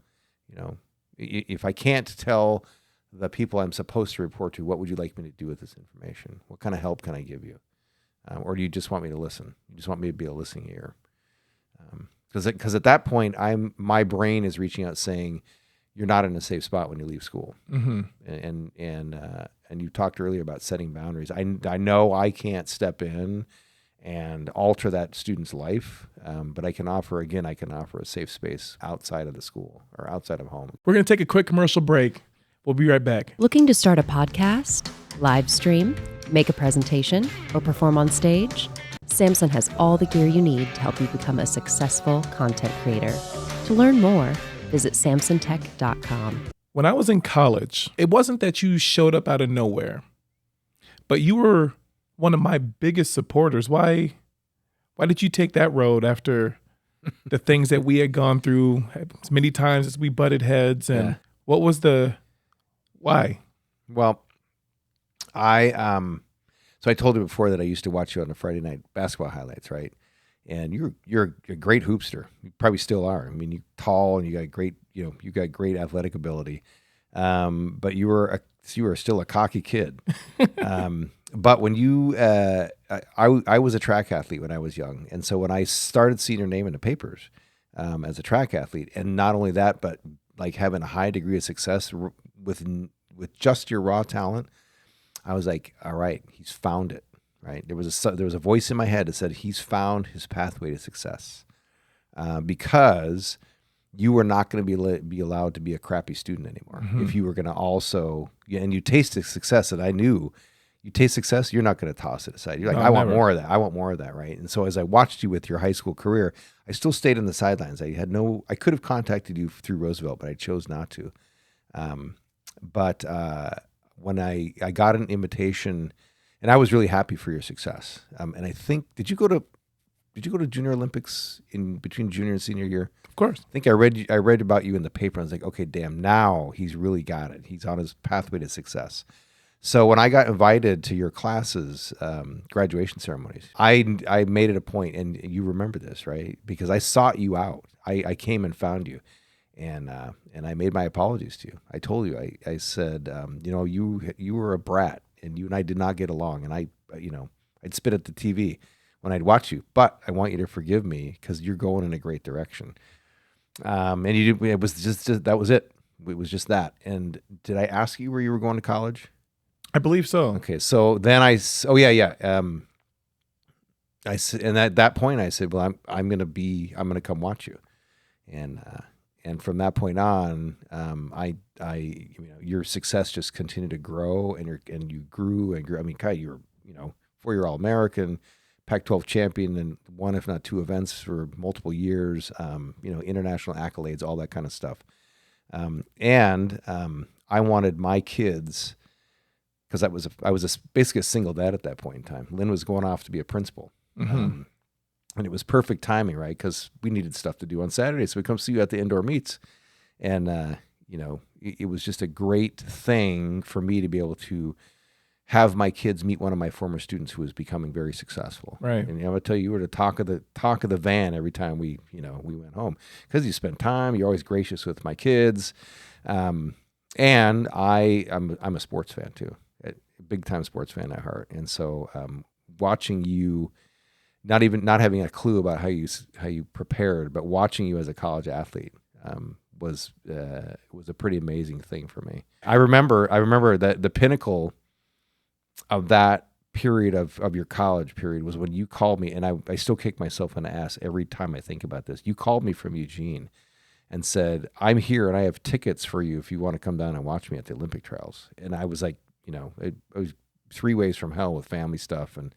if I can't tell the people I'm supposed to report to, what would you like me to do with this information? What kind of help can I give you? Or do you just want me to listen? You just want me to be a listening ear? Because at that point, my brain is reaching out saying, you're not in a safe spot when you leave school. Mm-hmm. And you talked earlier about setting boundaries. I know I can't step in and alter that student's life, but I can offer a safe space outside of the school or outside of home. We're going to take a quick commercial break. We'll be right back. Looking to start a podcast, live stream, make a presentation, or perform on stage? Samson has all the gear you need to help you become a successful content creator. To learn more, visit samsontech.com. When I was in college, it wasn't that you showed up out of nowhere, but you were one of my biggest supporters. Why Why did you take that road after the things that we had gone through as many times as we butted heads? And what was why? Well, so I told you before that I used to watch you on the Friday night basketball highlights, right? And you're a great hoopster. You probably still are. I mean, you're tall and you got great athletic ability. But you were still a cocky kid. But when I was a track athlete when I was young. And so when I started seeing your name in the papers, as a track athlete, and not only that, but like having a high degree of success with just your raw talent, I was like, all right, he's found it, right? There was a voice in my head that said he's found his pathway to success, because you were not going to be allowed to be a crappy student anymore. Mm-hmm. If you were going to also, and you tasted success, and I knew you taste success, you're not going to toss it aside. You're like, No, I want never. more of that. I want more of that, right? And so as I watched you with your high school career, I still stayed on the sidelines. I could have contacted you through Roosevelt, but I chose not to. But when I got an invitation, and I was really happy for your success. And I think, did you go to Junior Olympics in between junior and senior year? Of course. I think I read about you in the paper. I was like, okay, damn, now he's really got it. He's on his pathway to success. So when I got invited to your classes, graduation ceremonies, I made it a point, and you remember this, right? Because I sought you out. I came and found you, and I made my apologies to you. I told you, I said, you were a brat, and you and I did not get along, and I'd spit at the TV when I'd watch you, but I want you to forgive me because you're going in a great direction. And it was just that was it. It was just that. And did I ask you where you were going to college? I believe so. Okay, so then I said, and at that point I said, well, I'm gonna come watch you, and from that point on, your success just continued to grow, and you grew and grew. I mean, Kai, you were 4-year All-American, Pac-12 champion, and one if not two events for multiple years. International accolades, all that kind of stuff, and I wanted my kids. Because I was basically a single dad at that point in time. Lynn was going off to be a principal. Mm-hmm. And it was perfect timing, right? Because we needed stuff to do on Saturday. So we come see you at the indoor meets. And, it was just a great thing for me to be able to have my kids meet one of my former students who was becoming very successful. Right. And I'm going to tell you were the talk of the van every time we went home. Because you spend time. You're always gracious with my kids. And I'm a sports fan too. Big time sports fan at heart, and so watching you, not having a clue about how you prepared, but watching you as a college athlete was a pretty amazing thing for me. I remember that the pinnacle of that period of your college period was when you called me, and I still kick myself in the ass every time I think about this. You called me from Eugene and said, "I'm here and I have tickets for you if you want to come down and watch me at the Olympic trials." And I was like, I was 3 ways from hell with family stuff, and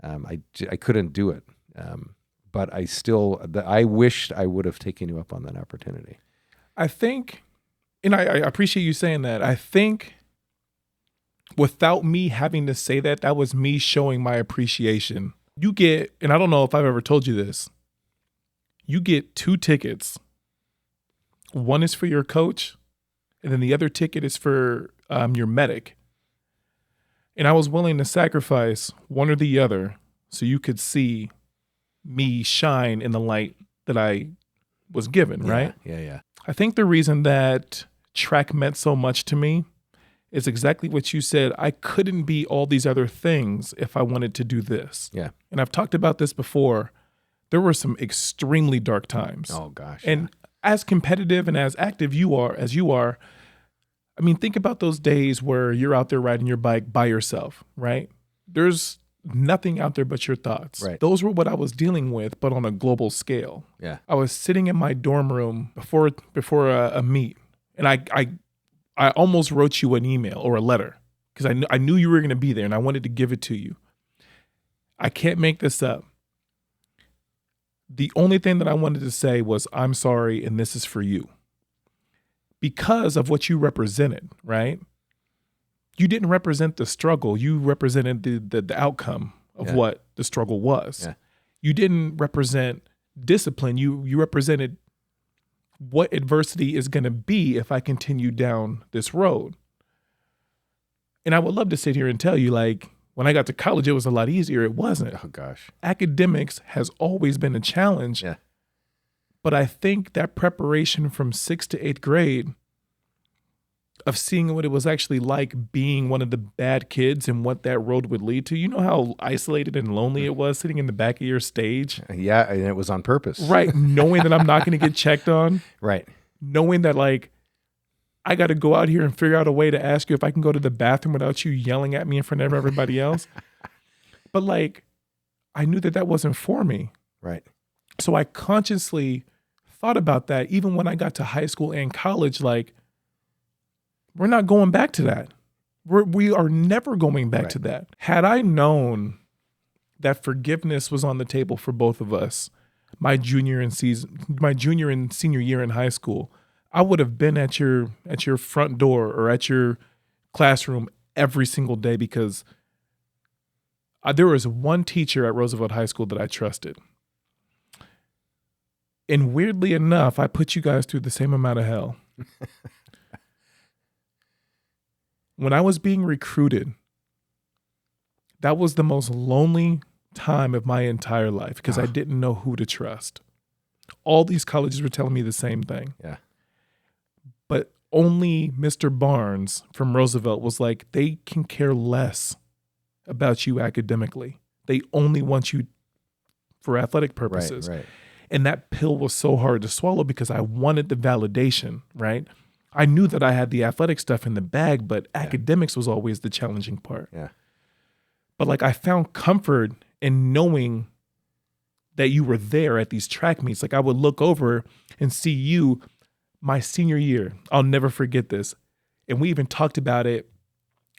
I couldn't do it. But I wished I would have taken you up on that opportunity. I think, and I appreciate you saying that. I think without me having to say that, that was me showing my appreciation. You get, and I don't know if I've ever told you this, you get 2 tickets. One is for your coach, and then the other ticket is for your medic. And I was willing to sacrifice one or the other so you could see me shine in the light that I was given, right? Yeah. I think the reason that track meant so much to me is exactly what you said. I couldn't be all these other things if I wanted to do this. Yeah. And I've talked about this before. There were some extremely dark times. Oh, gosh. And as competitive and as active as you are, I mean, think about those days where you're out there riding your bike by yourself, right? There's nothing out there but your thoughts. Right. Those were what I was dealing with, but on a global scale. Yeah. I was sitting in my dorm room before a meet, and I almost wrote you an email or a letter because I knew you were going to be there, and I wanted to give it to you. I can't make this up. The only thing that I wanted to say was, I'm sorry, and this is for you. Because of what you represented, right? You didn't represent the struggle. You represented the outcome of what the struggle was. Yeah. You didn't represent discipline. You represented what adversity is going to be if I continue down this road. And I would love to sit here and tell you, like, when I got to college, it was a lot easier. It wasn't. Oh, gosh. Academics has always been a challenge. Yeah. But I think that preparation from 6th to 8th grade of seeing what it was actually like being one of the bad kids and what that road would lead to. You know how isolated and lonely it was sitting in the back of your stage? Yeah, and it was on purpose. Right. Knowing that I'm not going to get checked on. Right. Knowing that, like, I got to go out here and figure out a way to ask you if I can go to the bathroom without you yelling at me in front of everybody else. But, like, I knew that wasn't for me. Right. So I consciously thought about that even when I got to high school and college. Like, we're not going back to that. We are never going back to that. Had I known that forgiveness was on the table for both of us, my junior and senior year in high school, I would have been at your front door or at your classroom every single day, because there was one teacher at Roosevelt High School that I trusted. And weirdly enough, I put you guys through the same amount of hell. When I was being recruited, that was the most lonely time of my entire life, because I didn't know who to trust. All these colleges were telling me the same thing. Yeah. But only Mr. Barnes from Roosevelt was like, they can care less about you academically. They only want you for athletic purposes. Right. And that pill was so hard to swallow because I wanted the validation, right? I knew that I had the athletic stuff in the bag, but academics was always the challenging part. Yeah. But, like, I found comfort in knowing that you were there at these track meets. Like, I would look over and see you my senior year. I'll never forget this. And we even talked about it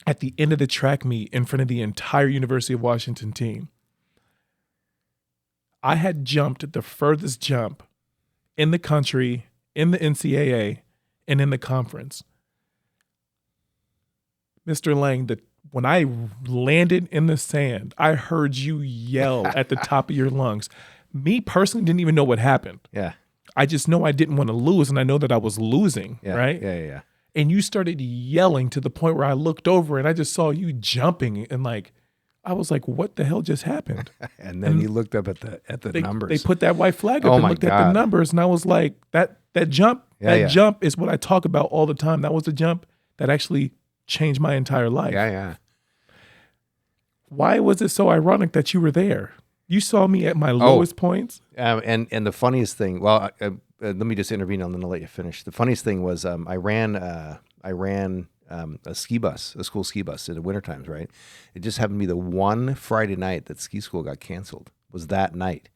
at the end of the track meet in front of the entire University of Washington team. I had jumped the furthest jump in the country, in the NCAA, and in the conference. Mr. Lange, when I landed in the sand, I heard you yell at the top of your lungs. Me personally didn't even know what happened. Yeah. I just know I didn't want to lose, and I know that I was losing, right? Yeah. And you started yelling to the point where I looked over and I just saw you jumping, and, like, I was like, what the hell just happened? And then you looked up at the numbers. They put that white flag up and looked at the numbers, and I was like, that jump, jump is what I talk about all the time. That was the jump that actually changed my entire life. Yeah. Why was it so ironic that you were there? You saw me at my lowest points. And the funniest thing, well, let me just intervene and then I'll let you finish. The funniest thing was I ran a ski bus, a school ski bus in the winter times, right? It just happened to be the one Friday night that ski school got canceled, was that night.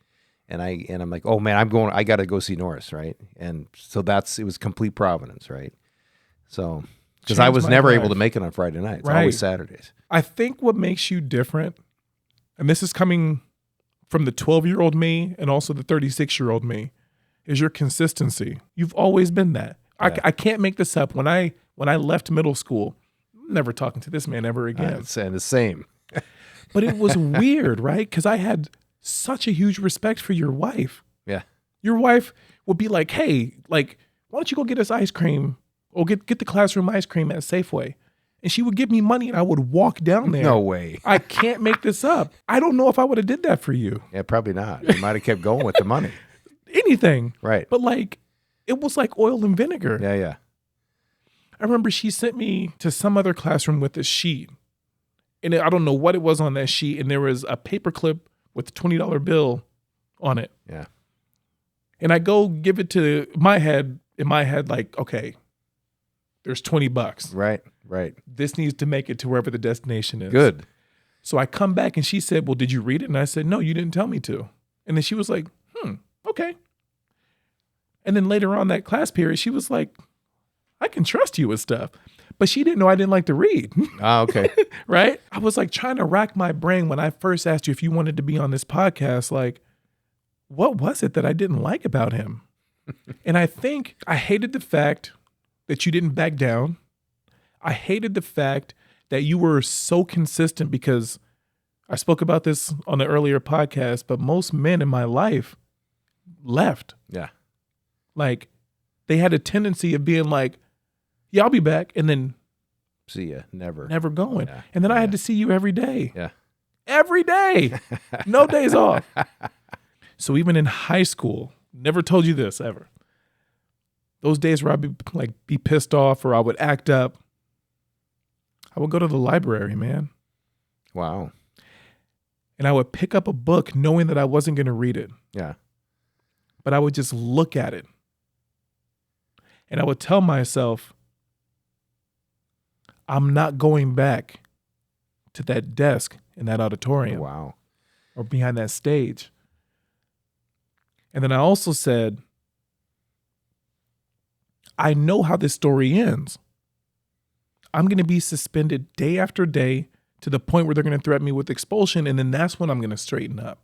And I'm like, oh man, I got to go see Norris, right? And so it was complete providence, right? So, because I was never able to make it on Friday nights, always Saturdays. I think what makes you different, and this is coming from the 12-year-old me and also the 36-year-old me, is your consistency. You've always been that. Yeah. I can't make this up. When I left middle school, I'm never talking to this man ever again. And the same. But it was weird, right? Because I had such a huge respect for your wife. Yeah. Your wife would be like, hey, like, why don't you go get us ice cream or get the classroom ice cream at Safeway? And she would give me money and I would walk down there. No way. I can't make this up. I don't know if I would have did that for you. Yeah, probably not. You might have kept going with the money. Anything. Right. But, like, it was like oil and vinegar. Yeah. I remember she sent me to some other classroom with a sheet. And I don't know what it was on that sheet. And there was a paper clip with a $20 bill on it. Yeah. And I go give it to in my head, like, okay, there's $20. Right. This needs to make it to wherever the destination is. Good. So I come back and she said, well, did you read it? And I said, no, you didn't tell me to. And then she was like, okay. And then later on that class period, she was like, I can trust you with stuff. But she didn't know I didn't like to read. Ah, okay. Right? I was like trying to rack my brain when I first asked you if you wanted to be on this podcast, like, what was it that I didn't like about him? And I think I hated the fact that you didn't back down. I hated the fact that you were so consistent, because I spoke about this on the earlier podcast, but most men in my life left. Yeah. Like, they had a tendency of being like, yeah, I'll be back, and then See ya. Never. never going. Yeah. And then I had Yeah. to see you every day. Yeah. Every day. No days off. So even in high school, never told you this ever. Those days where I'd be pissed off or I would act up, I would go to the library, man. Wow. And I would pick up a book knowing that I wasn't going to read it, Yeah. but I would just look at it. And I would tell myself, I'm not going back to that desk in that auditorium Wow. or behind that stage. And then I also said, I know how this story ends. I'm going to be suspended day after day to the point where they're going to threaten me with expulsion, and then that's when I'm going to straighten up.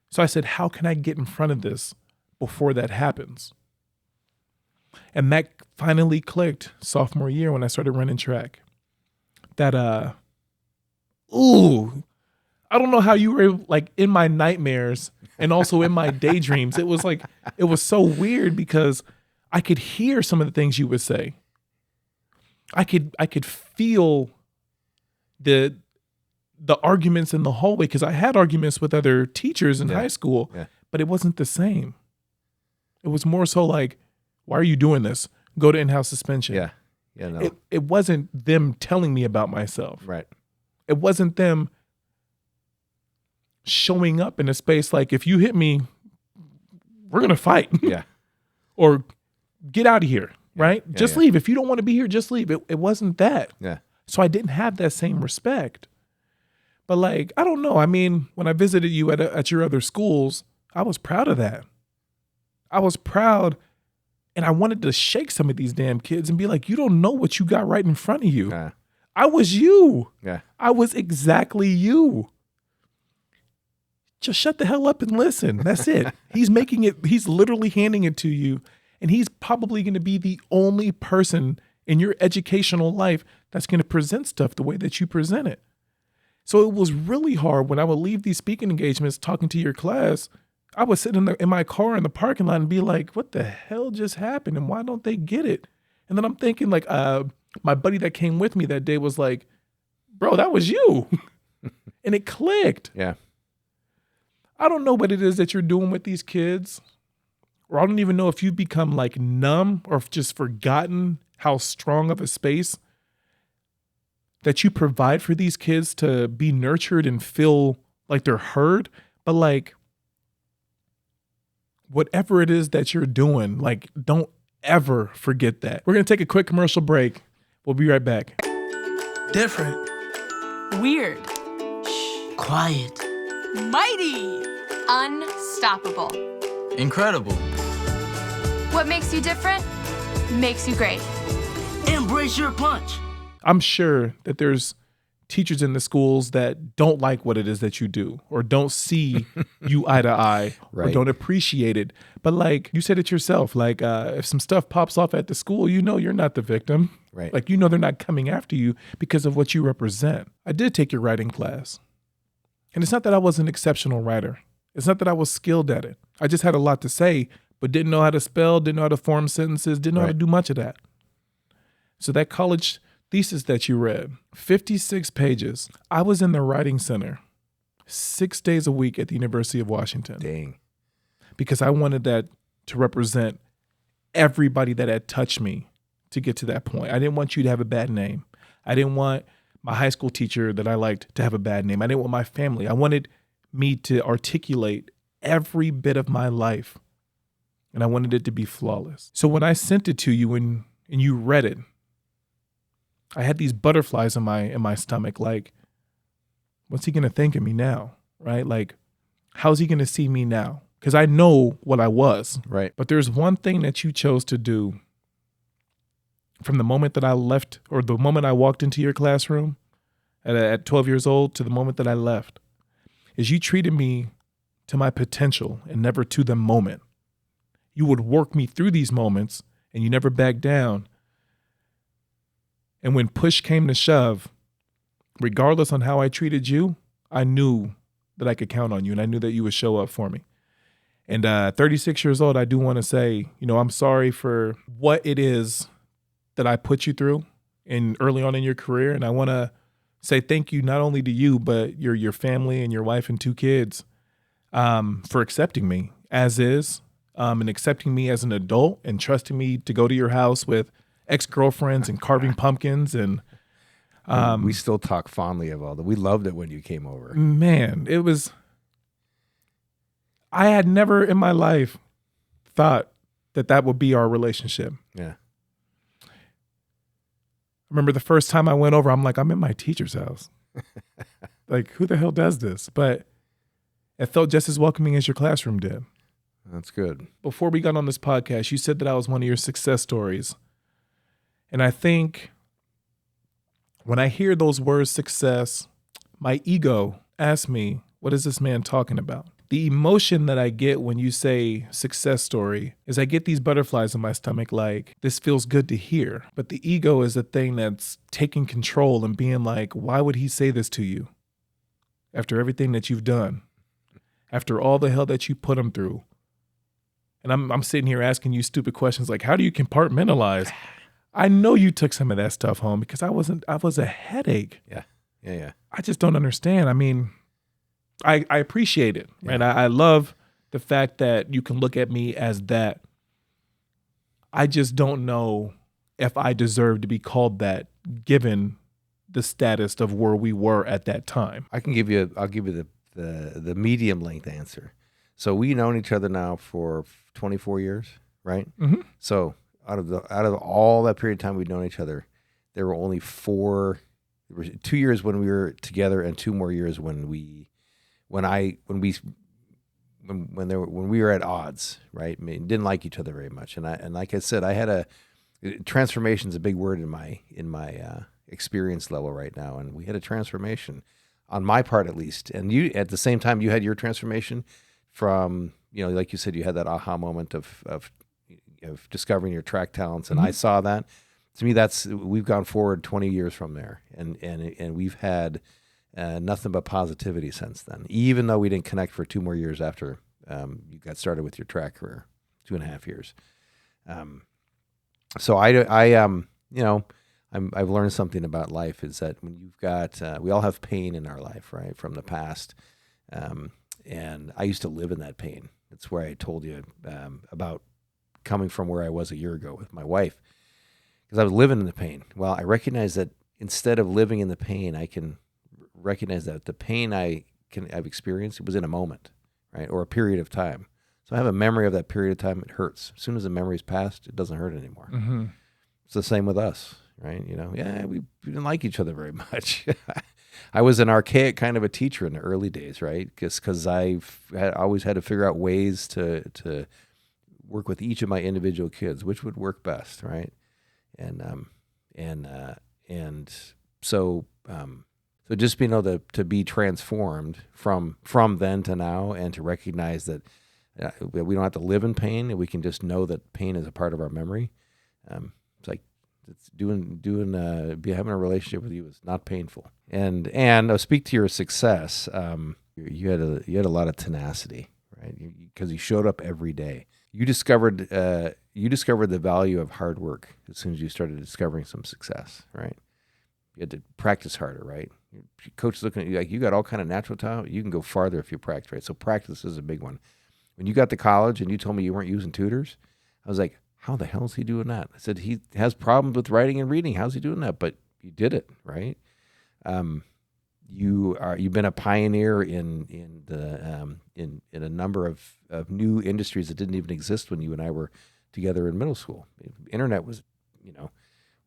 So I said, how can I get in front of this before that happens? And that finally clicked sophomore year when I started running track. That, I don't know how you were like in my nightmares and also in my daydreams. It was so weird because I could hear some of the things you would say. I could feel the arguments in the hallway because I had arguments with other teachers in high school, but it wasn't the same. It was more so like, why are you doing this? Go to in-house suspension. Yeah. Yeah. No. It wasn't them telling me about myself. Right. It wasn't them showing up in a space like, if you hit me, we're going to fight. Yeah. Or get out of here, right? Yeah, Just yeah. leave. If you don't want to be here, just leave. It wasn't that. Yeah. So I didn't have that same respect. But like, I don't know. I mean, when I visited you at your other schools, I was proud of that. I was proud, and I wanted to shake some of these damn kids and be like, you don't know what you got right in front of you. Yeah. I was you. Yeah. I was exactly you. Just shut the hell up and listen. That's it. He's literally handing it to you, and he's probably going to be the only person in your educational life that's going to present stuff the way that you present it. So it was really hard when I would leave these speaking engagements talking to your class. I would sit in my car in the parking lot and be like, what the hell just happened? And why don't they get it? And then I'm thinking like, my buddy that came with me that day was like, bro, that was you. And it clicked. Yeah. I don't know what it is that you're doing with these kids, or I don't even know if you've become like numb or just forgotten how strong of a space that you provide for these kids to be nurtured and feel like they're heard. But like, whatever it is that you're doing, like, don't ever forget that. We're going to take a quick commercial break. We'll be right back. Different. Weird. Quiet. Mighty. Unstoppable. Incredible. What makes you different makes you great. Embrace your punch. I'm sure that there's teachers in the schools that don't like what it is that you do, or don't see you eye to eye, or Right. don't appreciate it. But like you said it yourself, like if some stuff pops off at the school, you know you're not the victim. Right. Like, you know they're not coming after you because of what you represent. I did take your writing class. And it's not that I was an exceptional writer. It's not that I was skilled at it. I just had a lot to say, but didn't know how to spell, didn't know how to form sentences, didn't know how to Right. do much of that. So that college thesis that you read, 56 pages. I was in the writing center 6 days a week at the University of Washington Dang. because I wanted that to represent everybody that had touched me to get to that point. I didn't want you to have a bad name. I didn't want my high school teacher that I liked to have a bad name. I didn't want my family. I wanted me to articulate every bit of my life, and I wanted it to be flawless. So when I sent it to you and you read it, I had these butterflies in my stomach. Like, what's he gonna think of me now, right? Like, how's he gonna see me now? Because I know what I was. Right. But there's one thing that you chose to do from the moment that I left, or the moment I walked into your classroom at 12 years old to the moment that I left, is you treated me to my potential and never to the moment. You would work me through these moments, and you never backed down. And when push came to shove, regardless on how I treated you, I knew that I could count on you, and I knew that you would show up for me. And 36 years old, I do want to say, I'm sorry for what it is that I put you through early on in your career. And I want to say thank you not only to you, but your family and your wife and 2 kids for accepting me as is, and accepting me as an adult and trusting me to go to your house with ex-girlfriends and carving pumpkins. And we still talk fondly of all that. We loved it when you came over. Man, I had never in my life thought that would be our relationship. Yeah. I remember the first time I went over, I'm like, I'm in my teacher's house. Like, who the hell does this? But it felt just as welcoming as your classroom did. That's good. Before we got on this podcast, you said that I was one of your success stories. And I think when I hear those words success, my ego asks me, what is this man talking about? The emotion that I get when you say success story is I get these butterflies in my stomach like, this feels good to hear. But the ego is the thing that's taking control and being like, why would he say this to you? After everything that you've done, after all the hell that you put him through. And I'm sitting here asking you stupid questions like, how do you compartmentalize? I know you took some of that stuff home because I was a headache. Yeah. I just don't understand. I mean, I appreciate it. Yeah. And I love the fact that you can look at me as that. I just don't know if I deserve to be called that given the status of where we were at that time. I'll give you the medium length answer. So we've known each other now for 24 years, right? Mm-hmm. So out of all that period of time we've known each other, there were only 4. There were 2 years when we were together, and 2 more years when we were at odds, right? I mean, didn't like each other very much, and like I said, I had transformation's a big word in my experience level right now, and we had a transformation on my part at least, and you at the same time you had your transformation from like you said, you had that aha moment of discovering your track talents, and I saw that. To me, we've gone forward 20 years from there, and we've had nothing but positivity since then. Even though we didn't connect for 2 more years after you got started with your track career, 2.5 years. So I've learned something about life is that when you've got we all have pain in our life, right, from the past, and I used to live in that pain. That's where I told you about coming from where I was a year ago with my wife. Because I was living in the pain. Well, I recognize that instead of living in the pain, I can recognize that the pain I've experienced, it was in a moment, right, or a period of time. So I have a memory of that period of time. It hurts. As soon as the memory's passed, it doesn't hurt anymore. Mm-hmm. It's the same with us, right? We didn't like each other very much. I was an archaic kind of a teacher in the early days, right? Because always had to figure out ways to work with each of my individual kids, which would work best, right? So just being able to be transformed from then to now, and to recognize that we don't have to live in pain, and we can just know that pain is a part of our memory. It's having a relationship with you is not painful. And I'll speak to your success. You had a lot of tenacity, right? Because you showed up every day. You discovered the value of hard work as soon as you started discovering some success, right? You had to practice harder, right? Your coach is looking at you like, you got all kind of natural talent. You can go farther if you practice, right? So practice is a big one. When you got to college and you told me you weren't using tutors, I was like, how the hell is he doing that? I said, he has problems with writing and reading. How's he doing that? But you did it, right? You've been a pioneer in a number of new industries that didn't even exist when you and I were together in middle school. Internet was, we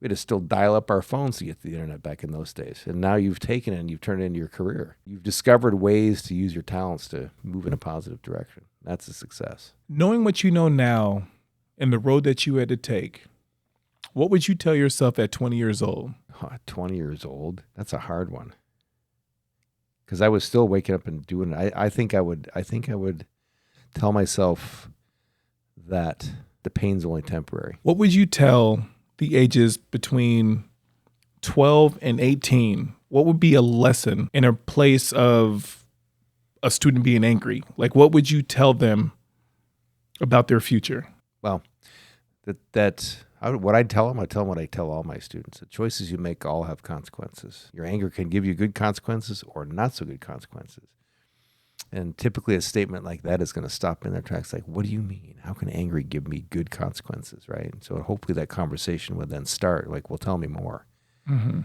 had to still dial up our phones to get to the internet back in those days. And now you've taken it and you've turned it into your career. You've discovered ways to use your talents to move in a positive direction. That's a success. Knowing what you know now and the road that you had to take, what would you tell yourself at 20 years old? 20 years old? That's a hard one. Because I was still waking up and doing it. I think I would tell myself that the pain's only temporary. What would you tell the ages between 12 and 18 what would be a lesson in a place of a student being angry? Like, what would you tell them about their future? Well, what I'd tell them, I tell them what I tell all my students. The choices you make all have consequences. Your anger can give you good consequences or not so good consequences. And typically a statement like that is going to stop in their tracks. Like, what do you mean? How can anger give me good consequences, right? And so hopefully that conversation would then start. Like, well, tell me more. Mm-hmm.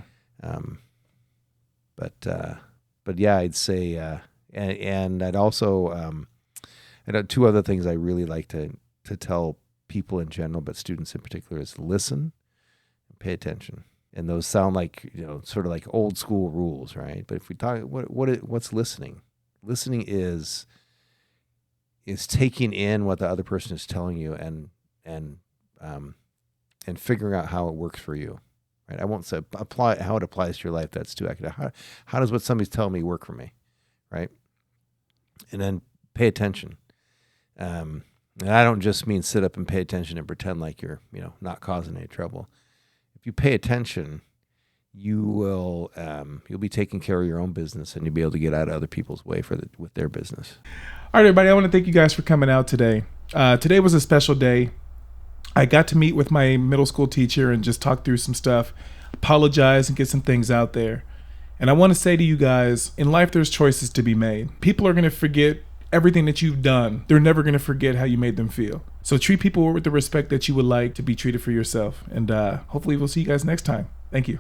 But yeah, I'd say, and I'd also, I have two other things I really like to tell people in general, but students in particular, is listen and pay attention. And those sound like, sort of like old school rules, right? But if we talk, what's listening? Listening is taking in what the other person is telling you and figuring out how it works for you, right? I won't say apply how it applies to your life. That's too accurate. How does what somebody's telling me work for me, right? And then pay attention. And I don't just mean sit up and pay attention and pretend like you're, not causing any trouble. If you pay attention, you will you'll be taking care of your own business, and you'll be able to get out of other people's way with their business. All right, everybody, I want to thank you guys for coming out today. Today was a special day. I got to meet with my middle school teacher and just talk through some stuff, apologize, and get some things out there. And I want to say to you guys, in life, there's choices to be made. People are going to forget everything that you've done. They're never going to forget how you made them feel. So treat people with the respect that you would like to be treated for yourself. And hopefully we'll see you guys next time. Thank you.